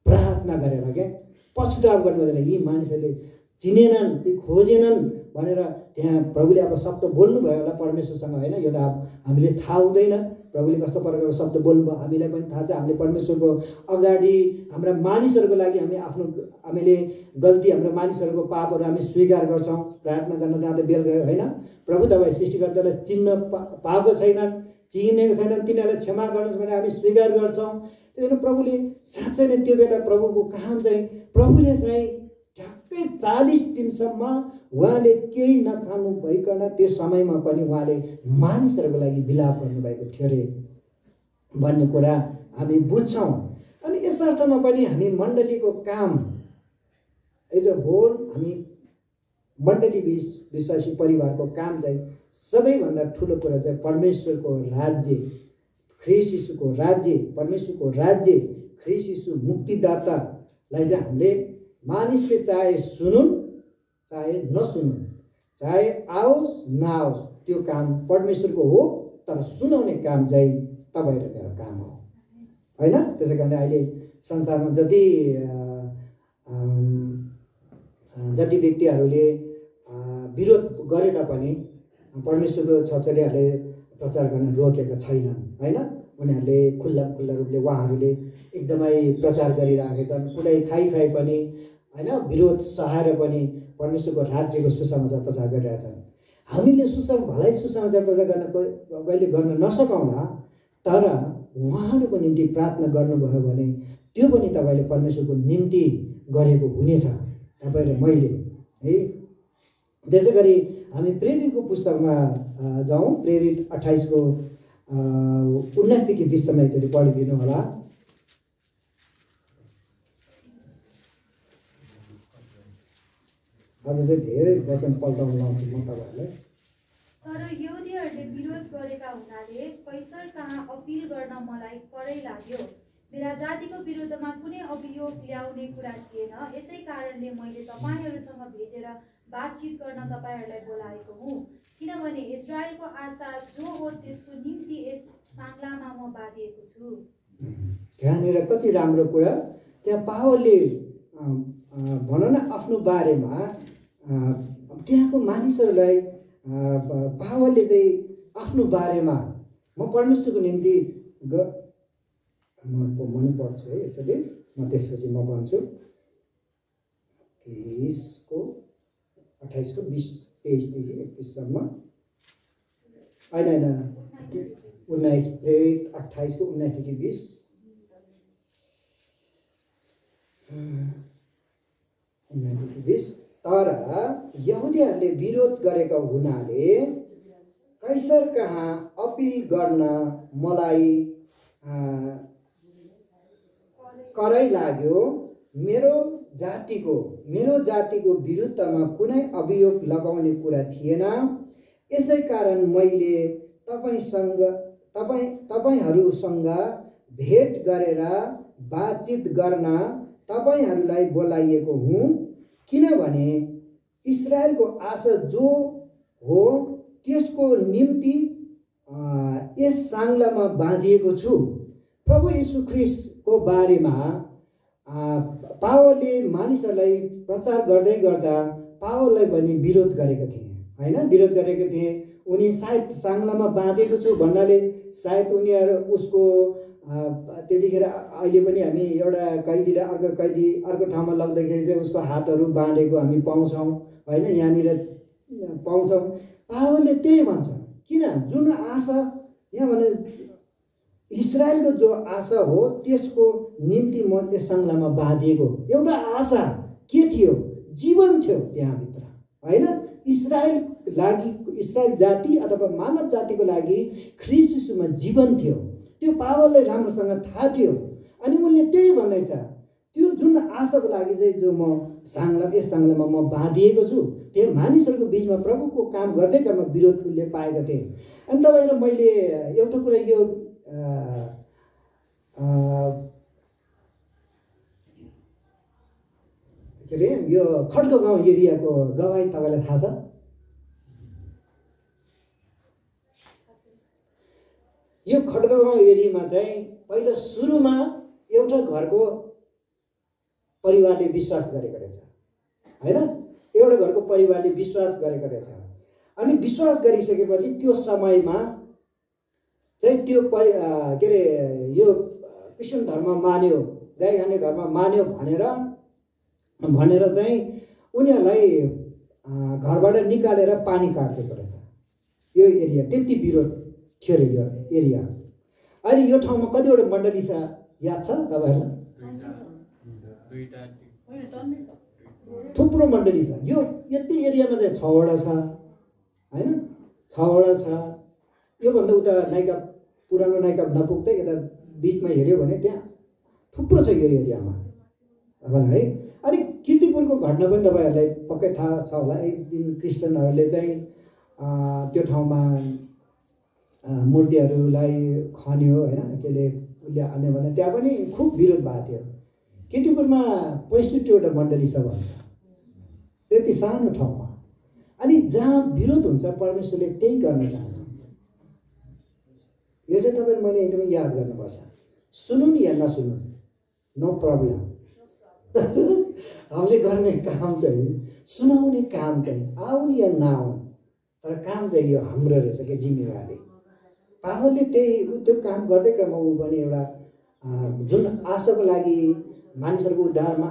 [SPEAKER 2] प्रार्थना गरेर क्या, पछुताव गर्नुभयो। यी मानिसहरूले चिनेनन्, ती खोजेनन् भनेर त्यहाँ प्रभुले अब शब्द बोल्नुभयो होला परमेश्वरसँग, होइन? यो त अब हामीले थाहा हुँदैन प्रभुले कस्तो प्रकारको शब्द बोल्नुभयो, हामीलाई पनि थाहा छ। हामीले परमेश्वरको अगाडि हाम्रा मानिसहरूको लागि हामीले गल्ती, हाम्रो मानिसहरूको पापहरू हामी स्वीकार गर्छौँ प्रार्थना गर्न जाँदा बेलुका, होइन? प्रभु तपाईँ सृष्टिकर्तालाई चिन्न पाएको छैनन्, चिनेको छैनन्, तिनीहरूलाई क्षमा गर्नुहोस् भनेर हामी स्वीकार गर्छौँ। त्यही भएर प्रभुले साँच्चै नै त्यो बेला प्रभुको काम चाहिँ प्रभुले चाहिँ ठ्याक्कै 40 दिनसम्म उहाँले केही नखानु भइकन त्यो समयमा पनि उहाँले मानिसहरूको लागि विलाप गर्नुभएको थियो अरे भन्ने कुरा हामी बुझ्छौँ। अनि यस अर्थमा पनि हामी मण्डलीको काम एज अ होल, हामी मण्डली विश्वासी परिवारको काम चाहिँ सबैभन्दा ठुलो कुरा चाहिँ परमेश्वरको राज्य, ख्रीष्ट यीशुको राज्य, परमेश्वरको राज्य, ख्रीष्ट यीशु मुक्तिदातालाई चाहिँ हामीले मानिसले चाहे सुनुन् चाहे नसुनुन्, चाहे आओस् नआओस्, त्यो काम परमेश्वरको हो, तर सुनाउने काम चाहिँ तपाईँ र मेरो काम हो, होइन? त्यसै कारणले अहिले संसारमा जति व्यक्तिहरूले विरोध गरे तापनि परमेश्वरको छोराछोरीहरूले प्रचार गर्न रोकेका छैनन्, होइन? उनीहरूले खुल्ला रूपले उहाँहरूले एकदमै प्रचार गरिरहेका छन्। कुनै खाइ पनि, होइन, विरोध सहाएर पनि परमेश्वरको राज्यको सुसमाचार प्रचार गरिरहेका छन्। हामीले भलाइ सुसमाचार प्रचार कहिले गर्न नसकौँला, तर उहाँहरूको निम्ति प्रार्थना गर्नुभयो भने त्यो पनि तपाईँले परमेश्वरको निम्ति गरेको हुनेछ तपाईँ र मैले है। त्यसै गरी हामी प्रेरितको पुस्तकमा जाउँ। प्रेरित 28को 19देखि 20सम्म एकचोटि पढिदिनु होला। आज चाहिँ धेरै वचन पल्टाउन लाउँछु म तपाईँहरूलाई।
[SPEAKER 5] तर यहुदीहरूले विरोध गरेका हुनाले कैसर कहाँ अपिल गर्न मलाई करै लाग्यो। मेरा जातिको विरुद्धमा कुनै अभियोग ल्याउने कुरा थिएन। यसै कारणले मैले तपाईँहरूसँग भेटेर बातचित गर्न तपाईँहरूलाई बोलाएको हुँ। किनभने इजरायलको आशा जो हो त्यसको निम्ति यस साङ्लामा म बाँधिएको छु।
[SPEAKER 2] त्यहाँनिर कति राम्रो कुरा, त्यहाँ पावलले भनौँ न आफ्नो बारेमा त्यहाँको मानिसहरूलाई पावलले चाहिँ आफ्नो बारेमा म परमेश्वरको निम्ति म पढ्छु है एकचोटि, म त्यसपछि म भन्छु। 30को 28को 20-23देखि 31सम्म, होइन 19 प्रेरित 28को 19देखि 20। तर यहुदीहरूले विरोध गरेका हुनाले कैसर कहाँ अपिल गर्न मलाई करै लाग्यो। मेरो जातिको विरुद्धमा कुनै अभियोग लगाउने कुरा थिएन। यसै कारण मैले तपाईँहरूसँग भेट गरेर बातचित गर्न तपाईँहरूलाई बोलाइएको हुँ। किनभने इजरायलको आशा जो हो त्यसको निम्ति यस साङ्लामा बाँधिएको छु। प्रभु यीशु ख्रीष्टको बारेमा पावलले मानिसहरूलाई प्रचार गर्दै गर्दा पावललाई पनि विरोध गरेका थिए होइन, विरोध गरेका थिए। उनी सायद साङ्लामा बाँधेको छु भन्नाले सायद उनीहरू उसको त्यतिखेर अहिले पनि हामी एउटा कैदीलाई अर्को ठाउँमा लग्दाखेरि चाहिँ उसको हातहरू बाँधेको हामी पाउँछौँ होइन, यहाँनिर पाउँछौँ। पावलले त्यही भन्छ, किन जुन आशा यहाँ भने इजरायलको जो आशा हो त्यसको निम्ति म यस साङ्लामा बाँधिएको। एउटा आशा के थियो? जीवन थियो त्यहाँभित्र होइन। इजरायल जाति अथवा मानव जातिको लागि ख्रीष्ट यीशुमा जीवन थियो। त्यो पावललाई राम्रोसँग थाहा थियो। अनि उनले त्यही भन्दैछ, त्यो जुन आशाको लागि चाहिँ जो म यस साङ्लामा म बाँधिएको छु, त्यो मानिसहरूको बिचमा प्रभुको काम गर्दै गर्दा विरोध उसले पाएका थिए। अनि तपाईँ र मैले एउटा कुरा यो के अरे यो खड्का गाउँ एरियाको गवाई तपाईँलाई थाहा छ? यो खड्का गाउँ एरियामा चाहिँ पहिला सुरुमा एउटा घरको परिवारले विश्वास गरेको रहेछ होइन, एउटा घरको परिवारले विश्वास गरेको रहेछ। अनि विश्वास गरिसकेपछि त्यो समयमा चाहिँ त्यो के अरे यो क्रिस्चियन धर्म मान्यो, गाई खाने धर्म मान्यो भनेर चाहिँ उनीहरूलाई घरबाट निकालेर पानी काट्दिएको रहेछ। यो एरिया त्यति विरोध थियो अरे यो एरिया। अनि यो ठाउँमा कतिवटा मण्डली छ याद छ तपाईँहरूलाई? थुप्रो मण्डली छ। यो यति एरियामा चाहिँ 6वटा छ होइन, 6वटा छ। योभन्दा उता नाइका पुरानो नाइका नपुग्दै यता बिचमा हेऱ्यो भने त्यहाँ थुप्रो छ यो एरियामा है। अनि कीर्तिपुरको घटना पनि तपाईँहरूलाई पक्कै थाहा छ होला। एक दिन क्रिस्चियनहरूले चाहिँ त्यो ठाउँमा मूर्तिहरूलाई खन्यो होइन, केले उसले हान्यो भने त्यहाँ पनि खुब विरोध भएको थियो। कीर्तिपुरमा 65वटा मण्डली छ भन्छ, त्यति सानो ठाउँमा। अनि जहाँ विरोध हुन्छ परमेश्वरले त्यही गर्न चाहन्छ। यो चाहिँ तपाईँले मैले एकदमै याद गर्नुपर्छ। सुनुन् या नसुनुन्, नो प्रब्लम। हामीले गर्ने काम चाहिँ सुनाउने काम चाहिँ आउन् या नआउन्, तर काम चाहिँ यो हाम्रो रहेछ क्या जिम्मेवारी। पावलले त्यही त्यो काम गर्दै क्रममा ऊ पनि एउटा जुन आशाको लागि मानिसहरूको उद्धारमा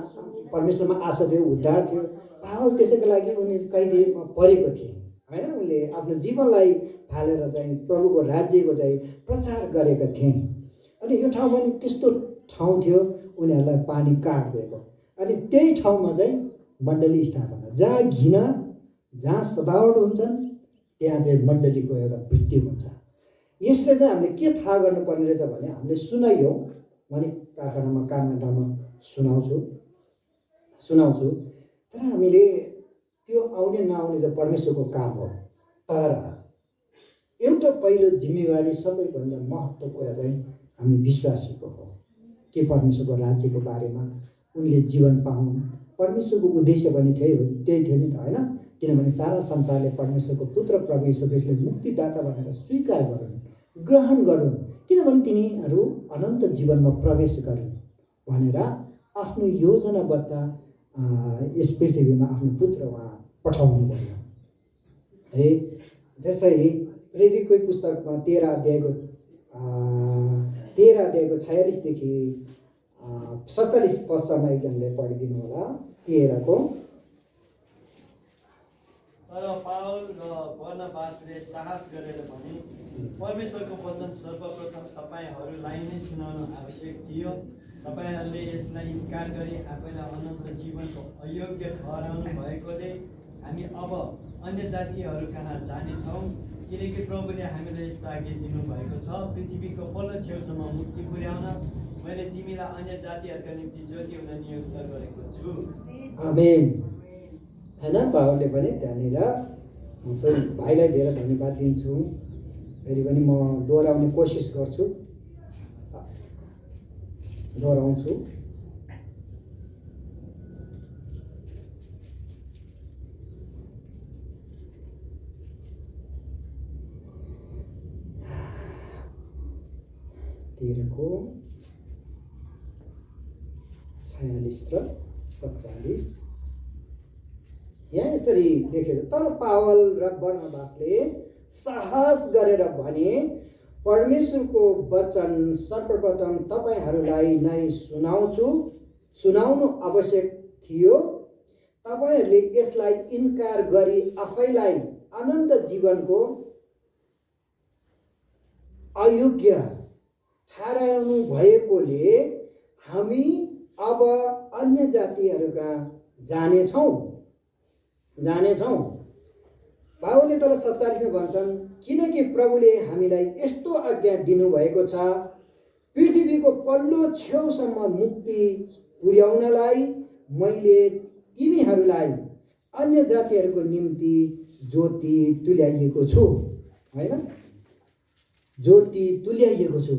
[SPEAKER 2] परमेश्वरमा आशा थियो, उद्धार थियो। पावल त्यसैको लागि उनी कैदीमा परेको थिए होइन। उनले आफ्नो जीवनलाई फालेर चाहिँ प्रभुको राज्यको चाहिँ प्रचार गरेका थिए। अनि यो ठाउँ पनि त्यस्तो ठाउँ थियो, उनीहरूलाई पानी काट्दिएको। अनि त्यही ठाउँमा चाहिँ मण्डली स्थापना, जहाँ घिन जहाँ सदावट हुन्छन् त्यहाँ चाहिँ मण्डलीको एउटा वृद्धि हुन्छ। यसले चाहिँ हामीले के थाहा गर्नुपर्ने रहेछ भने हामीले सुनाइयौँ, मैले कारखानामा काममा सुनाउँछु, तर हामीले त्यो आउने नआउने चाहिँ परमेश्वरको काम हो। तर एउटा पहिलो जिम्मेवारी सबैभन्दा महत्त्वपूर्ण कुरा चाहिँ हामी विश्वासीको हो कि परमेश्वरको राज्यको बारेमा उनले जीवन पाउन्। परमेश्वरको उद्देश्य पनि त्यही थियो नि त, होइन? किनभने सारा संसारले परमेश्वरको पुत्र प्रभु येशू ख्रीष्टले मुक्तिदाता भनेर स्वीकार गरून्, ग्रहण गरून्, किनभने तिनीहरू अनन्त जीवनमा प्रवेश गरून् भनेर आफ्नो योजनाबद्ध यस पृथ्वीमा आफ्नो पुत्र उहाँ पठाउनु भयो है। त्यस्तै प्रेरितको पुस्तकमा 13 अध्यायको 46 देखि 47 पदसम्म एकजनाले पढिदिनु होला। 13 को
[SPEAKER 6] तर पावल र बर्नबासले साहस गरेर भने, परमेश्वरको वचन सर्वप्रथम तपाईँहरूलाई नै सुनाउनु आवश्यक थियो। तपाईँहरूले यसलाई इन्कार गरी आफैलाई अनन्त जीवनको अयोग्य ठहराउनु भएकोले हामी अब अन्य जातिहरू कहाँ जानेछौँ, किनकि प्रभुले हामीलाई यस्तो आज्ञा दिनुभएको छ, पृथ्वीको पल्लो छेउसम्म मुक्ति पुर्याउन मैले तिमीलाई अन्य जातिहरूका निम्ति ज्योति हुन नियुक्त गरेको छु।
[SPEAKER 2] आमेन। हैन, पावलले पनि त्यहाँनिर भाइलाई धेरै धन्यवाद दिन्छु। फेरि पनि म दोहोऱ्याउने कोसिस गर्छु, दोहोऱ्याउँछु। तेह्रको 46 र 47 यहाँ यसरी लेखेको, तर पावल र बर्नबासले साहस गरेर भने, परमेश्वरको वचन सर्वप्रथम तपाईहरूलाई नै सुनाउनु आवश्यक थियो। तपाईहरूले यसलाई इन्कार गरी आफैलाई अनन्त जीवनको अयोग्य ठहराउनु भएकोले हामी अब अन्य जातिहरूका जानेछौँ। पावलले तर 47 भन्छन्, किनकि प्रभुले हामीलाई यस्तो आज्ञा दिनुभएको छ, पृथ्वीको पल्लो छेउसम्म मुक्ति पुर्याउनलाई मैले तिमीहरूलाई अन्य जातिहरूको निम्ति ज्योति तुल्याइएको छु। होइन, ज्योति तुल्याइएको छु।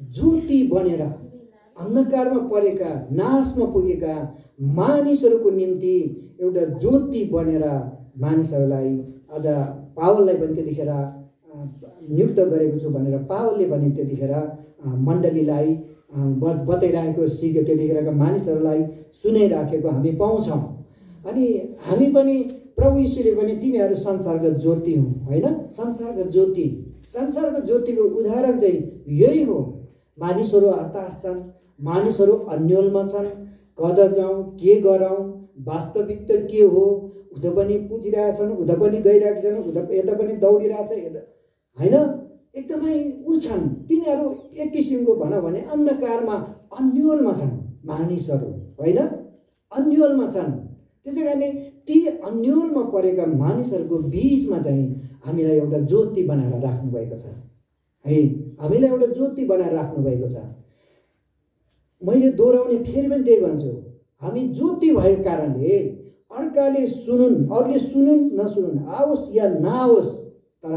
[SPEAKER 2] ज्योति बनेर अन्धकारमा परेका, नाशमा पुगेका मानिसहरूको निम्ति एउटा ज्योति बनेर मानिसहरूलाई अझ पावललाई पनि त्यतिखेर नियुक्त गरेको छु भनेर पावलले पनि त्यतिखेर मण्डलीलाई बताइरहेको त्यतिखेरका मानिसहरूलाई सुनाइराखेको हामी पाउँछौँ। अनि हामी पनि प्रभु यीशुले पनि तिमीहरू संसारको ज्योति हुँ, होइन? संसारको ज्योतिको उदाहरण चाहिँ यही हो। मानिसहरू हताश छन्, मानिसहरू अन्योलमा छन्, कता जाउँ, के गरौँ, वास्तविकता के हो, उता पनि पुजिरहेछन्, उता पनि गइरहेका छन्, यता पनि दौडिरहेछ, होइन? एकदमै छन् तिनीहरू। एक किसिमको भनौँ भने अन्धकारमा अन्योलमा छन् मानिसहरू, होइन? अन्योलमा छन्। त्यसै कारणले ती अन्योलमा परेका मानिसहरूको बिचमा चाहिँ हामीलाई एउटा ज्योति बनाएर राख्नुभएको छ है। हामीलाई एउटा ज्योति बनाएर राख्नुभएको छ। मैले दोहोऱ्याउने फेरि पनि त्यही भन्छु, हामी ज्योति भएको कारणले अर्काले सुनुन्, अरूले सुनुन् नसुनुन्, आओस् या नआओस्, तर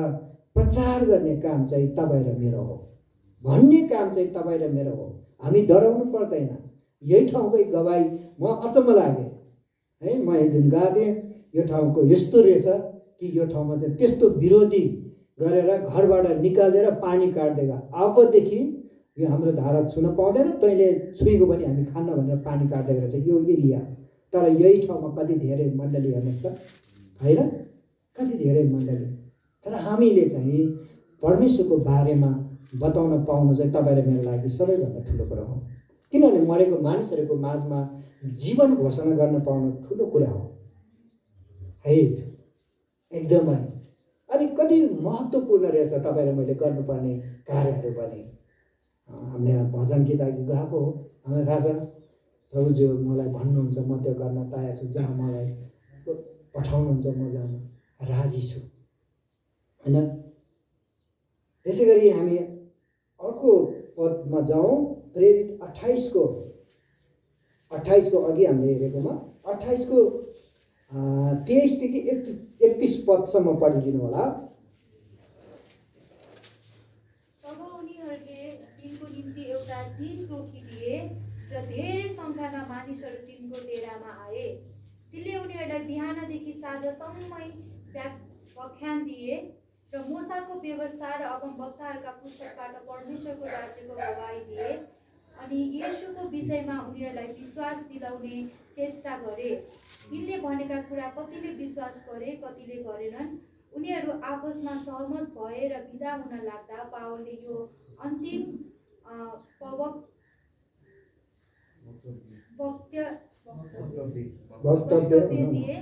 [SPEAKER 2] प्रचार गर्ने काम चाहिँ तपाईँ र मेरो हो, भन्ने काम चाहिँ तपाईँ र मेरो हो। हामी डराउनु पर्दैन। यही ठाउँकै गवाई म अचम्म लाग्यो है। म एक दिन गएको थिएँ, यो ठाउँको यस्तो रहेछ कि यो ठाउँमा चाहिँ त्यस्तो विरोधी गरेर घरबाट निकालेर पानी काट्दिएका, अबदेखि यो हाम्रो धारा छुन पाउँदैन, तैँले छुइको पनि हामी खान्न भनेर पानी काट्दिएको रहेछ यो एरिया। तर यही ठाउँमा कति धेरै मण्डली हेर्नुहोस् त, होइन? कति धेरै मण्डली। तर हामीले चाहिँ परमेश्वरको बारेमा बताउन पाउनु चाहिँ तपाईँ र मेरो लागि सबैभन्दा ठुलो कुरा हो। किनभने मरेको मानिसहरूको माझमा जीवन घोषणा गर्न पाउनु ठुलो कुरा हो है, एकदमै। अनि कति महत्त्वपूर्ण रहेछ तपाईँ र मैले गर्नुपर्ने कार्यहरू पनि। हामीले भजन गीत अघि गएको हो, हामीलाई थाहा छ प्रभु जो मलाई भन्नुहुन्छ म त्यो गर्न तयार छु, जहाँ मलाई पठाउनुहुन्छ म जान राजी छु हैन। त्यसै गरी हामी अर्को पदमा जाउँ, प्रेरित 28 को अघि हामीले हेरेकोमा 28 को 23 देखि 31 पदसम्म पढिदिनु होला।
[SPEAKER 5] तब उनीहरूले तिनको निम्ति एउटा दिन तोकिदिए र धेरै सङ्ख्यामा मानिसहरू तिनको डेरामा आए। तिनले उनीहरूलाई बिहानदेखि साँझसम्मै व्याख्यान दिए र मूसाको व्यवस्था र अगमवक्ताहरूका पुस्तकबाट परमेश्वरको राज्यको गवाही दिए। अनि येशूको विषयमा उनीहरूलाई विश्वास दिलाउने चेष्टा गरे। तिनले भनेका कुरा कतिले विश्वास गरे, कतिले गरेनन्। उनीहरू आपसमा सहमत भए र बिदा हुन लाग्दा पावलले यो अन्तिम वक्तव्य दिए।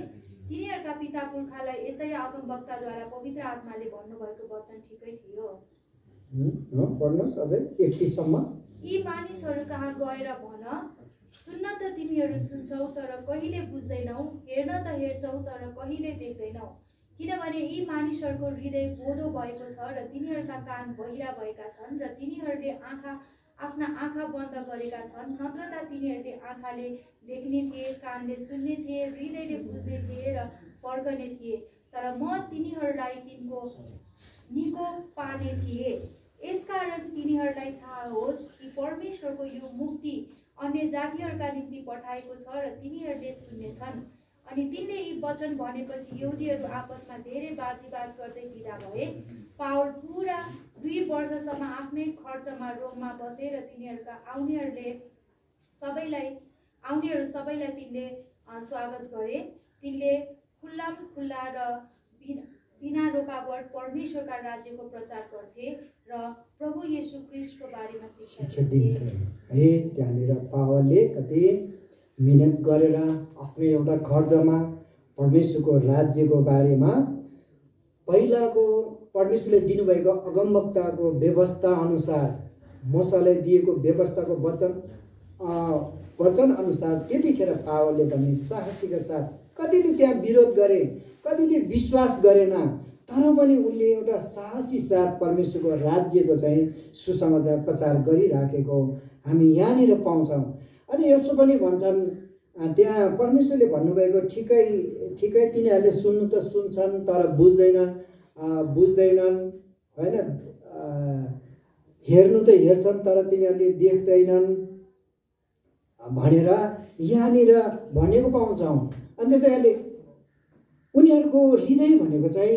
[SPEAKER 5] तिनीहरूका पिता पुर्खालाई यसैया अगमवक्ताद्वारा पवित्र आत्माले भन्नुभएको वचन ठिकै थियो।
[SPEAKER 2] पढ्नुहोस् अझै 31 सम्म।
[SPEAKER 5] यी मानिसहरू कहाँ गएर भन, सुन्न त तिमीहरू सुन्छौ तर कहिले बुझ्दैनौ, हेर्न त हेर्छौ तर कहिले देख्दैनौ। किनभने यी मानिसहरूको हृदय बोधो भएको छ र तिनीहरूका कान बहिरा भएका छन् र तिनीहरूले आफ्ना आँखा बन्द गरेका छन्। नत्र त तिनीहरूले आँखाले देख्ने थिए, कानले सुन्ने थिए, हृदयले बुझ्ने थिए र फर्कने थिए, तर म तिनीहरूलाई तिनको निको पार्ने थिए। यसकारण तिनीहरूलाई थाहा होस् कि परमेश्वरको यो मुक्ति अन्य जातिहरूका निम्ति पठाएको छ र तिनीहरूले सुन्नेछन्। अनि तिनले यी वचन भनेपछि यहुदीहरू आपसमा धेरै वादविवाद गर्दै विदा भए। पावल पुरा 2 वर्षसम्म आफ्नै खर्चमा रोममा बसे र आउनेहरू सबैलाई तिनले स्वागत गरे। तिनले खुल्ला र बिना रोकावट परमेश्वरका राज्यको प्रचार गर्थे र प्रभु येशू ख्रीष्टको बारेमा शिक्षा दिन्थे।
[SPEAKER 2] है त्यहाँनिर पावलले कति मिहिनेत गरेर आफ्नो एउटा खर्चमा परमेश्वरको राज्यको बारेमा पहिलाको परमेश्वरले दिनुभएको अगमवक्ताको व्यवस्था अनुसार, मूसालाई दिएको व्यवस्थाको वचन अनुसार त्यतिखेर पावलले पनि साहसीका साथ, कतिले त्यहाँ विरोध गरे, कतिले विश्वास गरेन, तर पनि उनले एउटा साहसी साथ परमेश्वरको राज्यको चाहिँ सुसमाचार प्रचार गरिराखेको हामी यहाँनिर पाउँछौँ। अनि यसो पनि भन्छन् त्यहाँ परमेश्वरले भन्नुभएको ठिकै तिनीहरूले सुन्नु त सुन्छन् तर बुझ्दैनन् होइन, हेर्नु त हेर्छन् तर तिनीहरूले देख्दैनन् भनेर यहाँनिर भनेको पाउँछौँ। अनि त्यसै गरी उनीहरूको हृदय भनेको चाहिँ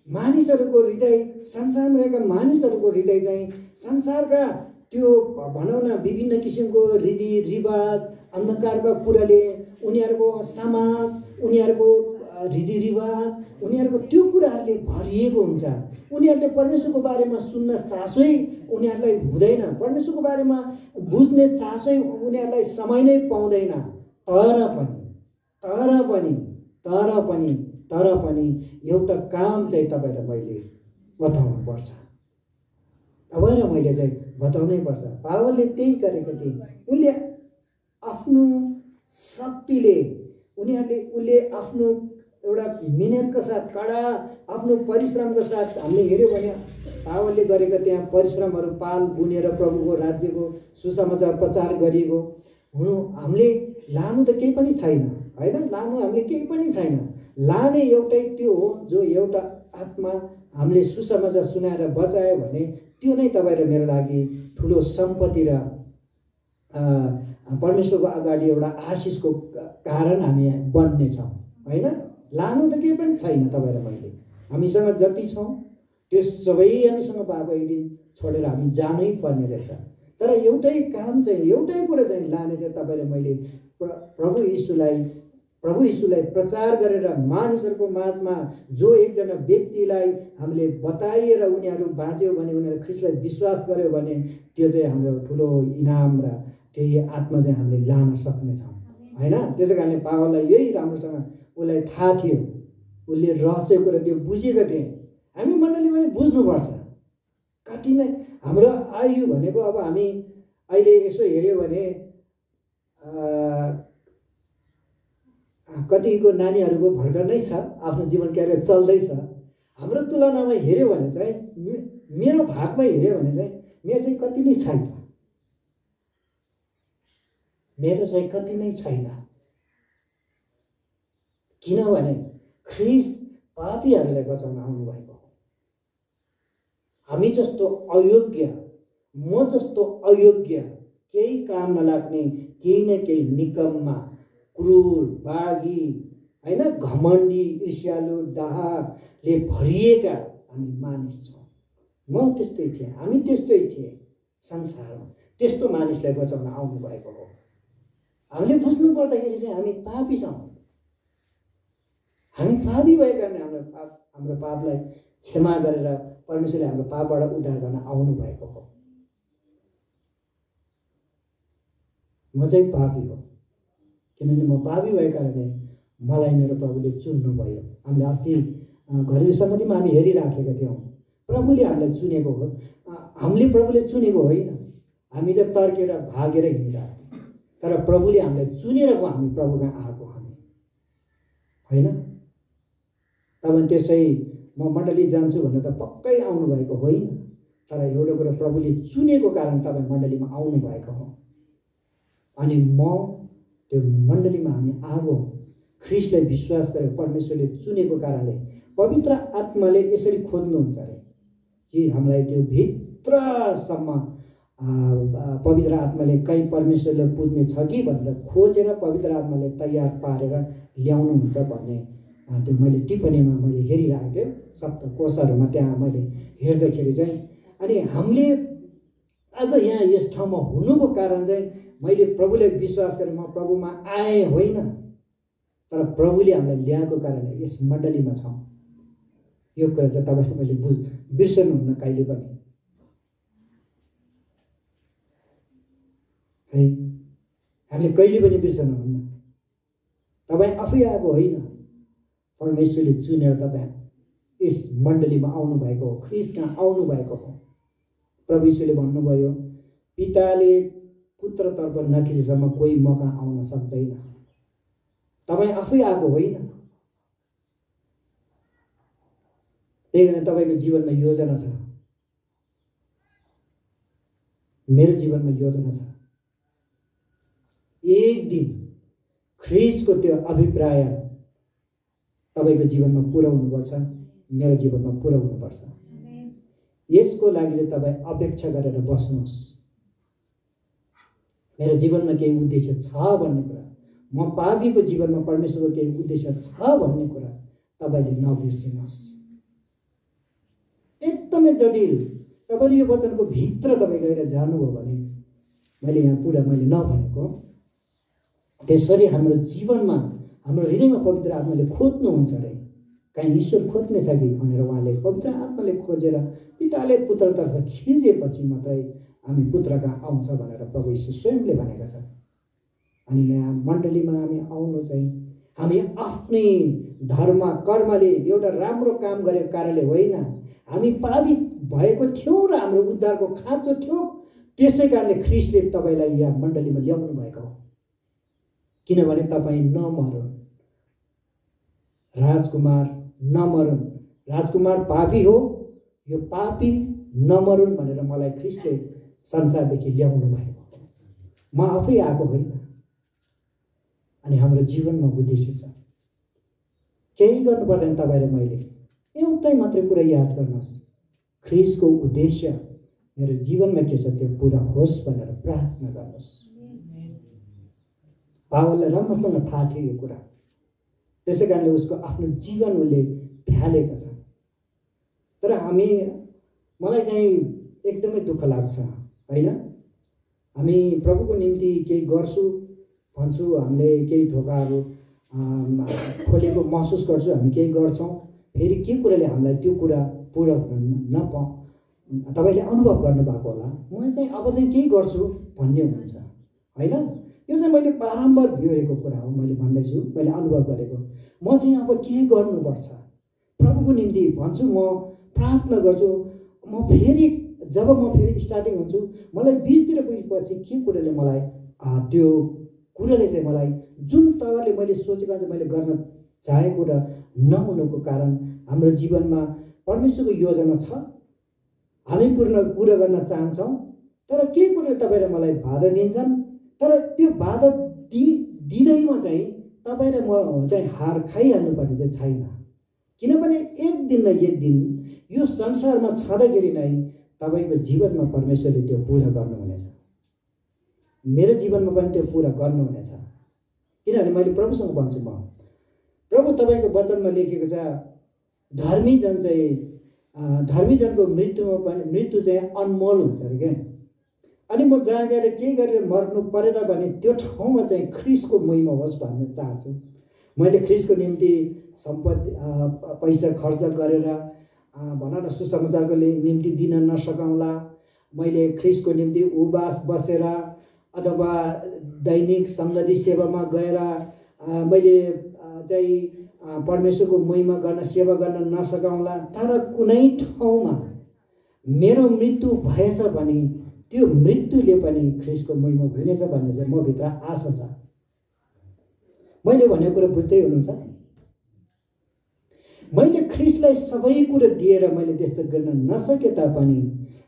[SPEAKER 2] मानिसहरूको हृदय, संसारमा रहेका मानिसहरूको हृदय चाहिँ संसारका त्यो भनौँ न विभिन्न किसिमको रीतिरिवाज, अन्धकारका कुराले उनीहरूको समाज, उनीहरूको रीतिरिवाज, उनीहरूको त्यो कुराहरूले भरिएको हुन्छ। उनीहरूले परमेश्वरको बारेमा सुन्न चासै उनीहरूलाई हुँदैन, परमेश्वरको बारेमा बुझ्ने चासै उनीहरूलाई समय नै पाउँदैन। तर पनि एउटा काम चाहिँ तपाईँ र मैले बताउनु पर्छ, तपाईँ र मैले चाहिँ बताउनै पर्छ। पावलले त्यही गरेका थिए। उनले आफ्नो शक्तिले उसले आफ्नो एउटा मिहिनेतका साथ, कडा आफ्नो परिश्रमको साथ हामीले हेऱ्यौँ भने पावलले गरेका त्यहाँ परिश्रमहरू पाल बुनेर प्रभुको राज्यको सुसमाचार प्रचार गरिएको हुनु हामीले लानु त केही पनि छैन होइन, लानु हामीले केही पनि छैन। लाने एउटै त्यो हो जो एउटा आत्मा हामीले सुसमाचार सुनाएर बचायो भने त्यो नै तपाईँ र मेरो लागि ठुलो सम्पत्ति र परमेश्वरको अगाडि एउटा आशिषको कारण हामी बन्नेछौँ होइन। लानु त केही पनि छैन तपाईँ र मैले, हामीसँग जति छौँ त्यो सबै हामीसँग भएको एक दिन छोडेर हामी जानै पर्ने रहेछ। तर एउटै काम चाहिँ, एउटै कुरा चाहिँ लाने चाहिँ तपाईँ र मैले प्रभु यीशुलाई प्रचार गरेर मानिसहरूको माझमा जो एकजना व्यक्तिलाई हामीले बताइएर उनीहरू बाँच्यो भने, उनीहरू ख्रीष्टलाई विश्वास गर्यो भने त्यो चाहिँ हाम्रो ठुलो इनाम र त्यही आत्मा चाहिँ हामीले लान सक्नेछौँ होइन। त्यसै कारणले पावललाई यही राम्रोसँग उसलाई थाहा थियो, उसले रहस्य कुरा त्यो बुझेको थिए। हामी मण्डली पनि बुझ्नुपर्छ। कति नै हाम्रो आयु भनेको अब हामी अहिले यसो हेऱ्यो भने कतिको नानीहरूको भर्खर नै छ, आफ्नो जीवन क्यारियर चल्दैछ। हाम्रो तुलनामा हेऱ्यो भने चाहिँ मेरो भागमा हेऱ्यो भने चाहिँ मेरो चाहिँ कति नै छैन, मेरो चाहिँ कति नै छैन। किनभने ख्रीष्ट पापीहरूलाई बचाउन आउनुभएको हो। हामी जस्तो अयोग्य, म जस्तो अयोग्य, केही काम नलाग्ने, केही न केही निकम्मा, क्रूर, बागी, होइन, घमण्डी, ईर्ष्यालु, डाहाले भरिएका हामी मानिस छौँ। म त्यस्तै थिएँ, हामी त्यस्तै थिएँ। संसारमा त्यस्तो मानिसलाई बचाउन आउनुभएको हो। हामीले बुझ्नु पर्दाखेरि चाहिँ हामी पापी छौँ। हामी पापी भएको कारणले हाम्रो पापलाई क्षमा गरेर परमेश्वरले हाम्रो पापबाट उद्धार गर्न आउनुभएको हो। म चाहिँ पापी हो, किनभने म पापी भएको कारणले मलाई मेरो प्रभुले चुन्नुभयो। हामीले अस्ति घरेलु सम्बन्धीमा हामी हेरिराखेका थियौँ, प्रभुले हामीलाई चुनेको हो। हामीले प्रभुले चुनेको होइन, हामी त तर्केर भागेर हिँडिरहेको थियौँ, तर प्रभुले हामीलाई चुनेर पो हामी प्रभुकहाँ आएको हामी, होइन। तपाईँ त्यसै म मण्डली जान्छु भनेर त पक्कै आउनुभएको होइन, तर एउटा कुरा प्रभुले चुनेको कारण तपाईँ मण्डलीमा आउनुभएको हो। अनि म त्यो मण्डलीमा हामी आगो ख्रीष्टलाई विश्वास गरेर परमेश्वरले चुनेको कारणले पवित्र आत्माले यसरी खोज्नुहुन्छ अरे कि हामीलाई त्यो भित्रसम्म पवित्र आत्माले कहीँ परमेश्वरले पुज्ने छ कि भनेर खोजेर पवित्र आत्माले तयार पारेर ल्याउनुहुन्छ भन्ने त्यो मैले टिप्पणीमा मैले हेरिरहेको थिएँ सप्त कोषहरूमा। त्यहाँ मैले हेर्दाखेरि चाहिँ अनि हामीले आज यहाँ यस ठाउँमा हुनुको कारण चाहिँ मैले प्रभुले विश्वास गरेँ, म प्रभुमा आएँ होइन, तर प्रभुले हामीलाई ल्याएको कारणले यस मण्डलीमा छौँ। यो कुरा चाहिँ तपाईँले मैले बिर्सनुहुन्न कहिले पनि है, हामीले कहिले पनि बिर्सनुहुन्न। तपाईँ आफै आएको होइन, परमेश्वरले चुनेर तपाईँ यस मण्डलीमा आउनुभएको हो, ख्रीष्टकहाँ आउनुभएको हो। प्रभु यीशुले भन्नुभयो, पिताले पुत्रतर्फ नखिचेसम्म कोही मकहाँ आउन सक्दैन। तपाईँ आफै आएको होइन, त्यही कारण तपाईँको जीवनमा योजना छ, मेरो जीवनमा योजना छ। एक दिन ख्रीष्टको त्यो अभिप्राय तपाईँको जीवनमा पुरा हुनुपर्छ, मेरो जीवनमा पुरा हुनुपर्छ। यसको लागि चाहिँ तपाईँ अपेक्षा गरेर बस्नुहोस्। मेरो जीवनमा केही उद्देश्य छ भन्ने कुरा, म पापीको जीवनमा परमेश्वरको केही उद्देश्य छ भन्ने कुरा तपाईँले नबिर्सिनुहोस्। एकदमै जटिल, तपाईँले यो वचनको भित्र तपाईँ गएर जानुभयो भने, मैले यहाँ पुरा मैले नभनेको, त्यसरी हाम्रो जीवनमा हाम्रो हृदयमा पवित्र आत्माले खोज्नुहुन्छ अरे, कहीँ ईश्वर खोज्ने छ कि भनेर उहाँले पवित्र आत्माले खोजेर पिताले पुत्रतर्फ खिचेपछि मात्रै हामी पुत्रकहाँ आउँछ भनेर प्रभु यीशु स्वयंले भनेका छन्। अनि यहाँ मण्डलीमा हामी आउनु चाहिँ हामी आफ्नै धर्म कर्मले एउटा राम्रो काम गरेको कारणले होइन, हामी पापी भएको थियौँ र हाम्रो उद्धारको खाँचो थियो, त्यसै कारणले ख्रीष्टले तपाईँलाई यहाँ मण्डलीमा ल्याउनु भएको हो। किनभने तपाईँ नमरुन्, राजकुमार नमरुन्, राजकुमार पापी हो, यो पापी नमरुन् भनेर मलाई ख्रीष्टले संसारदेखि ल्याउनु भएको हो। म आफै आएको होइन। अनि हाम्रो जीवनमा उद्देश्य छ, केही गर्नु पर्दैन। तपाईँ र मैले एउटै मात्रै कुरा याद गर्नुहोस्, ख्रीष्टको उद्देश्य मेरो जीवनमा के छ त्यो पुरा होस् भनेर प्रार्थना गर्नुहोस्। पावललाई राम्रोसँग थाहा थियो यो कुरा, त्यसै कारणले उसको आफ्नो जीवन उसले फ्यालेका छन्। तर मलाई चाहिँ एकदमै दुःख लाग्छ होइन, हामी प्रभुको निम्ति केही गर्छु भन्छु, हामीले केही ढोकाहरू खोलेको महसुस गर्छु, हामी केही गर्छौँ, फेरि के कुराले हामीलाई त्यो कुरा पुरा हुन तपाईँले अनुभव गर्नुभएको होला। म चाहिँ अब चाहिँ केही गर्छु भन्ने हुन्छ होइन, यो चाहिँ मैले बारम्बार बिहोरेको कुरा हो। मैले भन्दैछु, मैले अनुभव गरेको, म चाहिँ अब के गर्नुपर्छ प्रभुको निम्ति भन्छु, म प्रार्थना गर्छु, म फेरि जब म फेरि स्टार्टिङ हुन्छु, मलाई बिचतिर पुगेपछि के कुराले मलाई त्यो कुराले चाहिँ मलाई जुन तवरले मैले सोचेको चाहिँ मैले गर्न चाहेको र नहुनुको कारण हाम्रो जीवनमा परमेश्वरको योजना छ, हामी पुरा गर्न चाहन्छौँ, तर के कुराले तपाईँ र मलाई बाधा दिन्छन्। तर त्यो बाधा दिँदैमा चाहिँ तपाईँ र म चाहिँ हार खाइहाल्नुपर्ने चाहिँ छैन, किनभने एक दिन न एक दिन यो संसारमा छँदाखेरि नै तपाईँको जीवनमा परमेश्वरले त्यो पुरा गर्नुहुनेछ, मेरो जीवनमा पनि त्यो पुरा गर्नुहुनेछ। किनभने मैले प्रभुसँग भन्छु, म प्रभु तपाईँको वचनमा लेखेको छ धर्मीजनको मृत्यु चाहिँ अनमोल हुन्छ अरे क्या। अनि म जहाँ गएर के गरेर मर्नु परेन भने त्यो ठाउँमा चाहिँ ख्रिस्टको महिमा होस् भन्ने चाहन्छु। मैले ख्रिस्टको निम्ति सम्पत्ति पैसा खर्च गरेर भन न सुसमाचारको निम्ति दिन नसकाउँला, मैले ख्रिस्टको निम्ति उपवास बसेर अथवा दैनिक सङ्गति सेवामा गएर मैले चाहिँ परमेश्वरको महिमा गर्न सेवा गर्न नसकाउँला। तर कुनै ठाउँमा मेरो मृत्यु भएछ भने त्यो मृत्युले पनि ख्रिस्टको महिमा हुनेछ भन्ने चाहिँ म भित्र आशा छ। मैले भनेको कुरा बुझ्दै हुनुहुन्छ? मैले ख्रिस्टलाई सबै कुरा दिएर मैले त्यस्तो गर्न नसके तापनि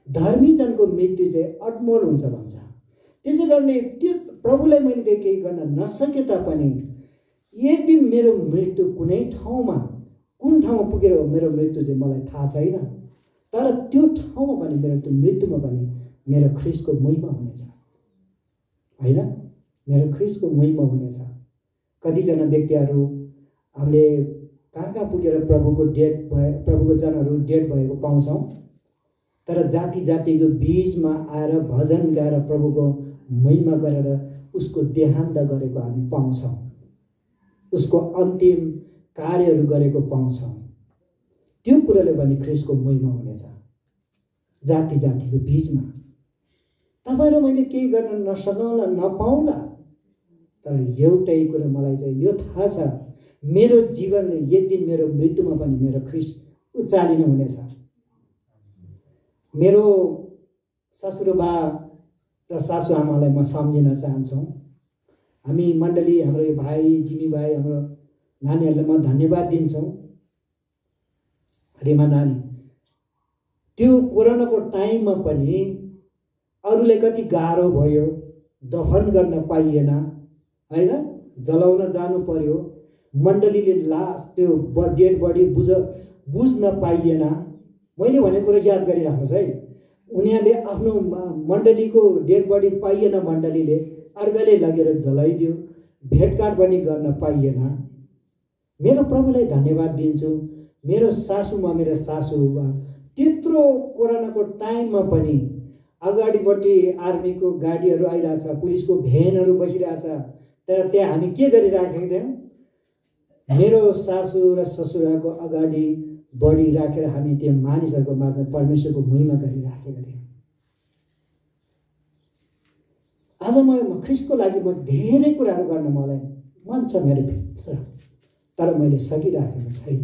[SPEAKER 2] धर्मीजनको मृत्यु चाहिँ अनमोल हुन्छ भन्छ। त्यसै कारणले त्यो प्रभुलाई मैले केही गर्न नसके तापनि एक दिन मेरो मृत्यु कुनै ठाउँमा कुन ठाउँमा पुगेर हो मेरो मृत्यु चाहिँ मलाई थाहा छैन, तर त्यो ठाउँमा पनि मेरो त्यो मृत्युमा पनि मेरो ख्रिस्टको महिमा हुनेछ, होइन? मेरो ख्रिस्टको महिमा हुनेछ। कतिजना व्यक्तिहरू हामीले कहाँ पुगेर प्रभुको जनहरू डेड भएको पाउँछौँ, तर जाति जातिको बीचमा आएर भजन गाएर प्रभुको महिमा गरेर उसको देहान्त गरेको हामी पाउँछौँ, उसको अन्तिम कार्यहरू गरेको पाउँछौँ। त्यो कुराले पनि ख्रिस्टको महिमा हुनेछ जाति जातिको बीचमा। तपाईँ र मैले केही गर्न नसकाउँला नपाउँला, तर एउटै कुरा मलाई चाहिँ यो थाहा छ, मेरो जीवनले एक दिन मेरो मृत्युमा पनि मेरो ख्रिस्ट उचालिनु हुनेछ। मेरो ससुरबा र सासु आमालाई म सम्झिन चाहन्छौँ। हामी मण्डली, हाम्रो यो भाइ जिमी भाइ, हाम्रो नानीहरूलाई म धन्यवाद दिन्छौँ। रिमा नानी त्यो कोरोनाको टाइममा पनि अरूलाई कति गाह्रो भयो, दफन गर्न पाइएन, होइन? जलाउन जानु पर्यो, मण्डलीले लास त्यो डेड बडी बुझ्न पाइएन। मैले भनेको कुरा याद गरिराख्नुहोस् है, उनीहरूले आफ्नो मण्डलीको डेड बडी पाइएन, मण्डलीले अर्काले लगेर जलाइदियो, भेटघाट पनि गर्न पाइएन। मेरो प्रभुलाई धन्यवाद दिन्छु। मेरो सासूमा, मेरो सासूबा त्यत्रो कोरोनाको टाइममा पनि अगाडिपट्टि आर्मीको गाडीहरू आइरहेछ, पुलिसको भ्यानहरू बसिरहेछ, तर त्यहाँ हामी के गरिराखेका थियौँ? मेरो सासू र ससुराको अगाडि बढी राखेर हामी त्यो मानिसहरूको माझमा परमेश्वरको महिमा गरिराखेका थियौँ। आज म ख्रिस्टको लागि म धेरै कुराहरू गर्न मलाई मन छ मेरो भित्र, तर मैले सकिराखेको छैन।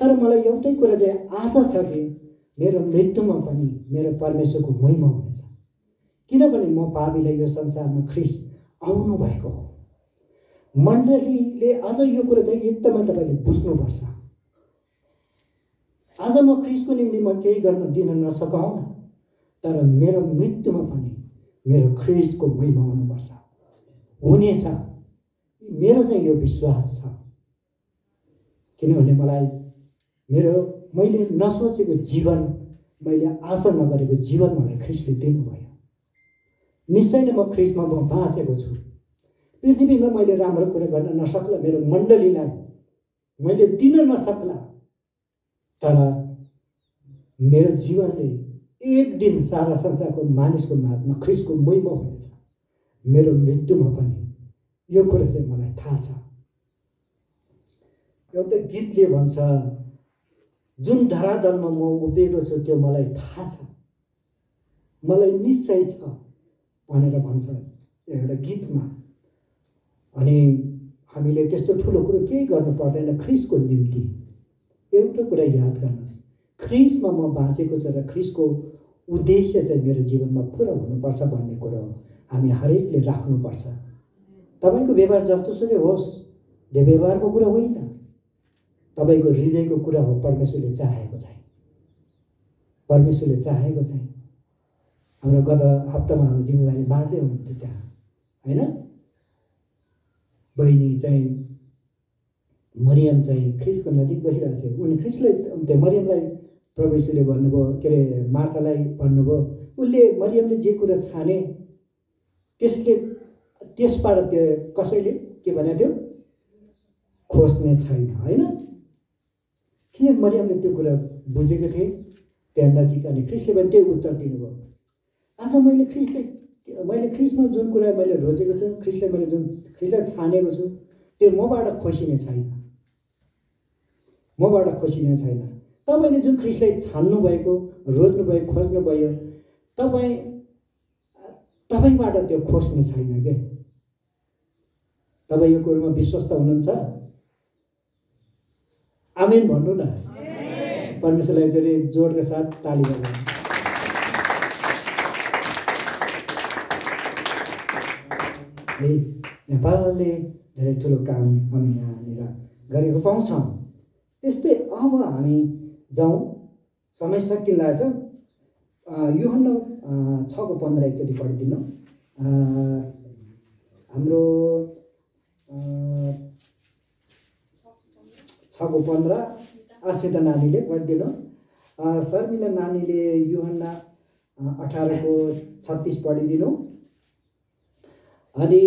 [SPEAKER 2] तर मलाई एउटै कुरा चाहिँ आशा छ कि मेरो मृत्युमा पनि मेरो परमेश्वरको महिमा हुनेछ, किनभने म पापीलाई यो संसारमा ख्रिस्ट आउनु भएको हो। मण्डलीले आज यो कुरा चाहिँ एकदमै तपाईँले बुझ्नुपर्छ। आज म ख्रिस्टको निम्ति म केही गर्न दिन नसकाउँला, तर मेरो मृत्युमा पनि मेरो ख्रिस्टको महिमा हुनुपर्छ, हुनेछ। मेरो चाहिँ यो विश्वास छ, किनभने मलाई मैले नसोचेको जीवन, मैले आशा नगरेको जीवन मलाई ख्रिस्टले दिनुभयो। निश्चय नै म ख्रिस्टमा म बाँचेको छु। पृथ्वीमा मैले राम्रो कुरा गर्न नसक्ला, मेरो मण्डलीलाई मैले दिन नसक्ला, तर मेरो जीवनले एक दिन सारा संसारको मानिसको माझमा ख्रिस्टको महिमा हुनेछ। मेरो मृत्युमा पनि यो कुरा चाहिँ मलाई थाहा छ। एउटा गीतले भन्छ, जुन धरातलमा म उभिएको छु त्यो मलाई थाहा छ, मलाई निश्चय छ भनेर भन्छ एउटा गीतमा। अनि हामीले त्यस्तो ठुलो कुरो केही गर्नु पर्दैन ख्रिस्टको निम्ति। एउटा कुरा याद गर्नुहोस्, ख्रिस्टमा म बाँचेको छु र ख्रिस्टको उद्देश्य चाहिँ मेरो जीवनमा पुरा हुनुपर्छ भन्ने कुरो हामी हरेकले राख्नुपर्छ। तपाईँको व्यवहार जस्तोसुकै होस्, त्यो व्यवहारको कुरा होइन, तपाईँको हृदयको कुरा हो। परमेश्वरले चाहेको चाहिँ, परमेश्वरले चाहेको चाहिँ। हाम्रो गत हप्तामा हाम्रो जिम्मेवारी बाँड्दै हुनुहुन्थ्यो त्यहाँ, होइन? बहिनी चाहिँ मरियम चाहिँ ख्रिसको नजिक बसिरहेको छ। उनी ख्रिसले त्यो मरियमलाई प्रभु यीशुले भन्नुभयो, के अरे मार्तालाई भन्नुभयो, उसले मरियमले जे कुरा छाने त्यसबाट त्यो कसैले के भने थियो, खोज्ने छैन, होइन? किन मरियमले त्यो कुरा बुझेको थिए त्यहाँ नजिक। अनि ख्रिसले पनि त्यही उत्तर दिनुभयो। आज मैले ख्रिसमा जुन कुरा मैले रोजेको छु, ख्रिसलाई छानेको छु, त्यो मबाट खोसिने छैन, मबाट खोसिने छैन। तपाईँले जुन ख्रिसलाई छान्नुभएको, रोज्नुभयो, खोज्नुभयो, तपाईँबाट त्यो खोज्ने छैन के। तपाईँ यो कुरोमा विश्वस्त हुनुहुन्छ? आमेन भन्नु न। परमेश्वरलाई जरे जोडका साथ ताली बजाउँ। है, नेपालले धेरै ठुलो काम हामी यहाँनिर गरेको पाउँछौँ। त्यस्तै अब हामी जाउँ, समय सकिँदैछ। यूहन्ना 6:15 एकचोटि पढिदिनु। हाम्रो 6:15 अस्मिता नानीले पढिदिनु। शर्मिला नानीले यूहन्ना 18:36 पढिदिनु। अनि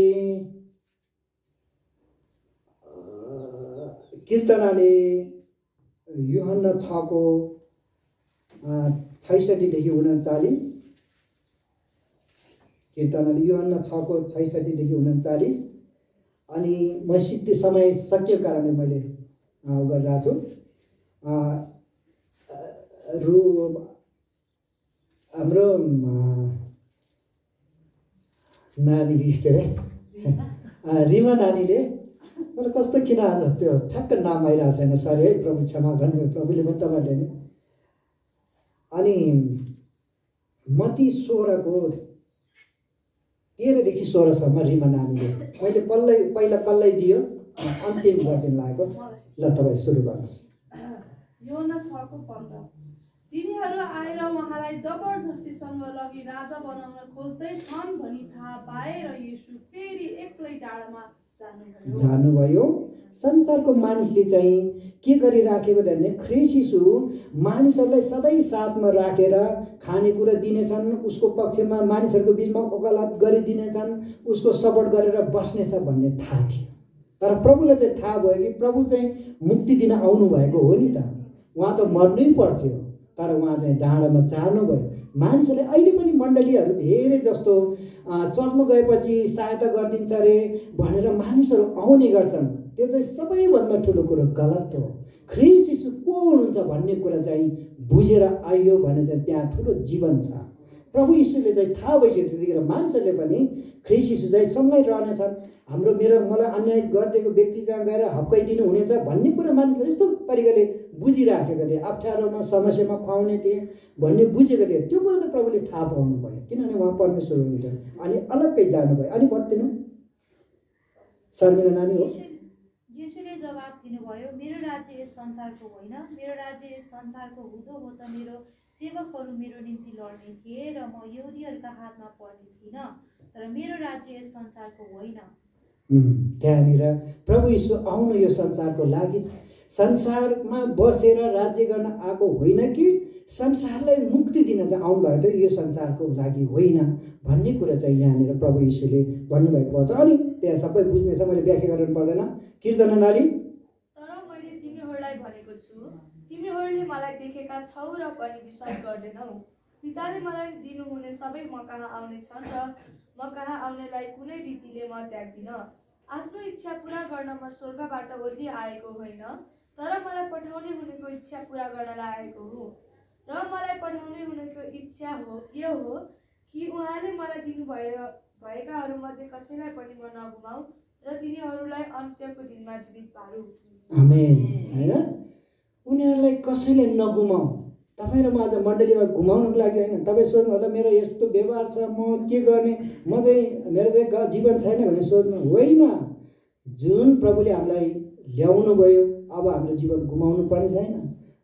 [SPEAKER 2] कीर्तनाले यूहन्ना 6:66-39। कीर्तनाले यूहन्ना 6:66-39। अनि म सिद्धि समय सकिएको कारणले मैले गरिरहेको छु। हाम्रो नानी के अरे रिमा नानीले, मलाई कस्तो किन आज त्यो ठ्याक्क नाम आइरहेको छैन, सरी है, प्रभु क्षमा गर्नु, प्रभुले पनि तपाईँहरूले नि। अनि मत्ती 16:13-16सम्म रिमा नानीले मैले पहिला कसलाई दियो, अन्तिम गरिदिनु लागेको। ल तपाईँ सुरु गर्नुहोस्।
[SPEAKER 7] यूहन्ना 6:15। तिनीहरू आएर उहाँलाई जबरजस्तीसँग लगी राजा बनाउन खोज्दै छन् भनी थाहा पाए र येशू फेरि एक्लै डाँडामा
[SPEAKER 2] जानुभयो। संसारको मानिसले चाहिँ के गरिराखेको भने ख्रिस्ट यीशु मानिसहरूलाई सधैँ साथमा राखेर खानेकुरा दिनेछन्, उसको पक्षमा मानिसहरूको बिचमा वकालत गरिदिनेछन्, उसको सपोर्ट गरेर बस्नेछ भन्ने थाहा थियो। तर प्रभुलाई चाहिँ थाहा भयो कि प्रभु चाहिँ मुक्ति दिन आउनु भएको हो नि त। उहाँ त मर्नै पर्थ्यो, तर उहाँ चाहिँ डाँडामा जानुभयो। मानिसहरूले अहिले पनि मण्डलीहरू धेरै जस्तो चर्चमा गएपछि सहायता गरिदिन्छ अरे भनेर मानिसहरू आउने गर्छन्। त्यो चाहिँ सबैभन्दा ठुलो कुरो गलत हो। ख्रिस्ट यीशु को हुनुहुन्छ भन्ने कुरा चाहिँ बुझेर आइयो भने चाहिँ त्यहाँ ठुलो जीवन छ। प्रभु यीशुले चाहिँ थाहा भइसक्यो त्यतिखेर मानिसहरूले पनि ख्रिस्ट यीशु चाहिँ सँगै रहनेछन्, मलाई अन्याय गरिदिएको व्यक्ति कहाँ गएर हप्काइदिनु हुनेछ भन्ने कुरा मानिसले यस्तो तरिकाले बुझिराखेको थिए। अप्ठ्यारोमा समस्यामा खुवाउने थिए भन्ने बुझेको थिए। त्यो कुरो त प्रभुले थाहा पाउनु भयो, किनभने उहाँ परमेश्वर हुनुहुन्थ्यो। अनि अलग्गै जानुभयो। अनि पढ्दिनु शर्मिला नानी हो।
[SPEAKER 5] येशूले जवाब दिनुभयो, मेरो राज्य यस संसारको होइन। मेरो राज्य यस संसारको हुँदो हो त मेरो सेवकहरू मेरो निम्ति लड्ने थिए र म यहुदीहरूका हातमा पर्ने थिइनँ। तर मेरो राज्य यस संसारको होइन।
[SPEAKER 2] त्यहाँनिर प्रभु यीशु आउनु यो संसारको लागि, संसारमा बसेर राज्य गर्न आएको होइन कि संसारलाई मुक्ति दिन चाहिँ आउनुभएको थियो, यो संसारको लागि होइन भन्ने कुरा चाहिँ यहाँनिर प्रभु यीशुले भन्नुभएको पाउँछ। अनि त्यहाँ सबै बुझ्ने छ, मैले व्याख्या गर्नु पर्दैन। कीर्तन नारी,
[SPEAKER 7] तर मैले तिमीहरूलाई भनेको छु, तिमीहरूले मलाई देखेका छौ र पनि विश्वास गर्दैनौ। पिताले मलाई दिनुहुने सबै म कहाँ आउने छन् र म कहाँ आउनेलाई कुनै रीतिले म त्याग्दिनँ। आफ्नो इच्छा पुरा गर्न म स्वर्गबाट ओर्ली आएको होइन, तर मलाई पठाउने हुनेको इच्छा पुरा गर्नलाई आएको हुँ। र मलाई पठाउने हुनेको इच्छा यो हो कि उहाँले मलाई दिनुभएकाहरूमध्ये कसैलाई पनि म नगुमाऊ र तिनीहरूलाई अन्त्यको दिनमा जीवित पारौँ।
[SPEAKER 2] आमेन। हैन, उनीहरूलाई कसैले नगुमाऊ, तपाईँ र म आज मण्डलीमा घुमाउनको लागि होइन। तपाईँ सोध्नु होला मेरो यस्तो व्यवहार छ, म के गर्ने, म चाहिँ मेरो चाहिँ जीवन छैन भनेर सोध्नु होइन। जुन प्रभुले हामीलाई ल्याउनु भयो, अब हाम्रो जीवन गुमाउनु पर्ने छैन।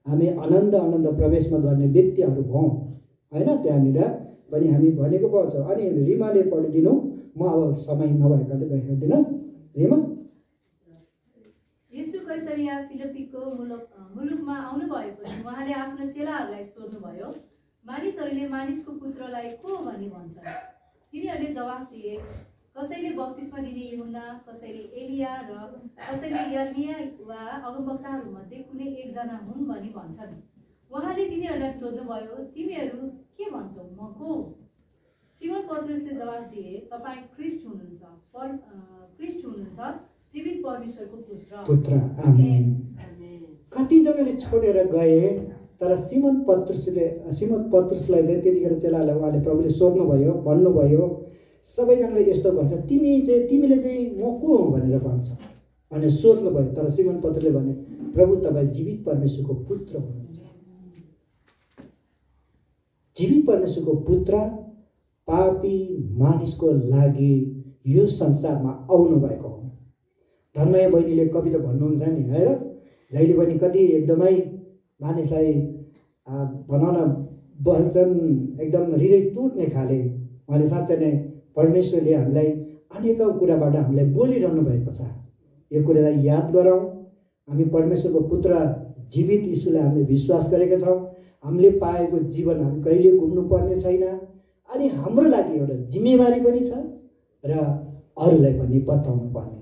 [SPEAKER 2] हामी अनन्त अनन्त प्रवेशमा गर्ने व्यक्तिहरू हौँ होइन। त्यहाँनिर पनि हामी भनेको पाउँछौँ। अनि रिमाले पढिदिनु, म अब समय नभएकोले भइदिनँ। रिमा
[SPEAKER 1] यीशु कैसरिया फिलिप्पीको मुलुकमा आउनुभएपछि उहाँले आफ्नो चेलाहरूलाई सोध्नुभयो, मानिसहरूले मानिसको पुत्रलाई को भनी भन्छन्? तिनीहरूले जवाफ दिए, कसैले बप्तिस्मा दिने यूहन्ना, कसैले एलिया र कसैले यर्मिया वा अगमवक्ताहरूमध्ये कुनै एकजना हुन् भनी भन्छन्। उहाँले तिनीहरूलाई सोध्नुभयो, तिमीहरू के भन्छौ, म को? सिमोन पत्रुसले जवाब दिए, तपाईँ ख्रिस्ट हुनुहुन्छ, जीवित परमेश्वरको पुत्र।
[SPEAKER 2] आमेन। कतिजनाले छोडेर गए, तर सिमोन पत्रुसलाई चाहिँ त्यतिखेर चेलाहरूलाई उहाँले प्रभुले सोध्नुभयो, भन्नुभयो। सबैजनाले यस्तो भन्छ, तिमीले चाहिँ म को हो भनेर भन्छ भनेर सोध्नुभयो। तर सिमोन पत्रुसले भने, प्रभु तपाईँ जीवित परमेश्वरको पुत्र हुनुहुन्छ। जीवित परमेश्वरको पुत्र पापी मानिसको लागि यो संसारमा आउनु भएको हो। धनमय बहिनीले कविता भन्नुहुन्छ नि है, जहिले पनि कति एकदमै मानिसलाई भनौँ न वचन एकदम हृदय टुट्ने खाले। उहाँले साँच्चै नै परमेश्वरले हामीलाई अनेकौँ कुराबाट हामीलाई बोलिरहनु भएको छ। यो कुरालाई याद गरौँ। हामी परमेश्वरको पुत्र जीवित यीशुलाई हामीले विश्वास गरेका छौँ। हामीले पाएको जीवन हामी कहिले गुम्नु पर्ने छैन। अनि हाम्रो लागि एउटा जिम्मेवारी पनि छ र अरूलाई पनि बताउनु पर्ने।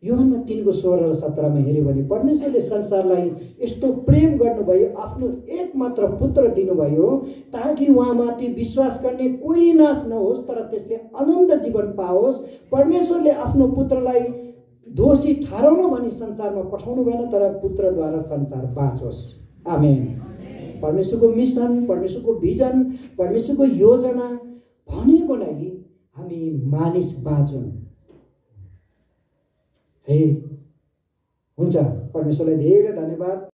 [SPEAKER 2] यूहन्ना 3:16-17 हेऱ्यो भने परमेश्वरले संसारलाई यस्तो प्रेम गर्नुभयो, आफ्नो एकमात्र पुत्र दिनुभयो, ताकि उहाँमाथि विश्वास गर्ने कोही नाश नहोस् तर त्यसले अनन्त जीवन पाओस्। परमेश्वरले आफ्नो पुत्रलाई दोषी ठहराउनु भनी संसारमा पठाउनु भएन, तर पुत्रद्वारा संसार बाँचोस्। आमेन। परमेश्वरको मिसन, परमेश्वरको भिजन, परमेश्वरको योजना भनेको नै हामी मानिस बाँचौँ। हे हुन्छ। परमेश्वरलाई धेरै धन्यवाद।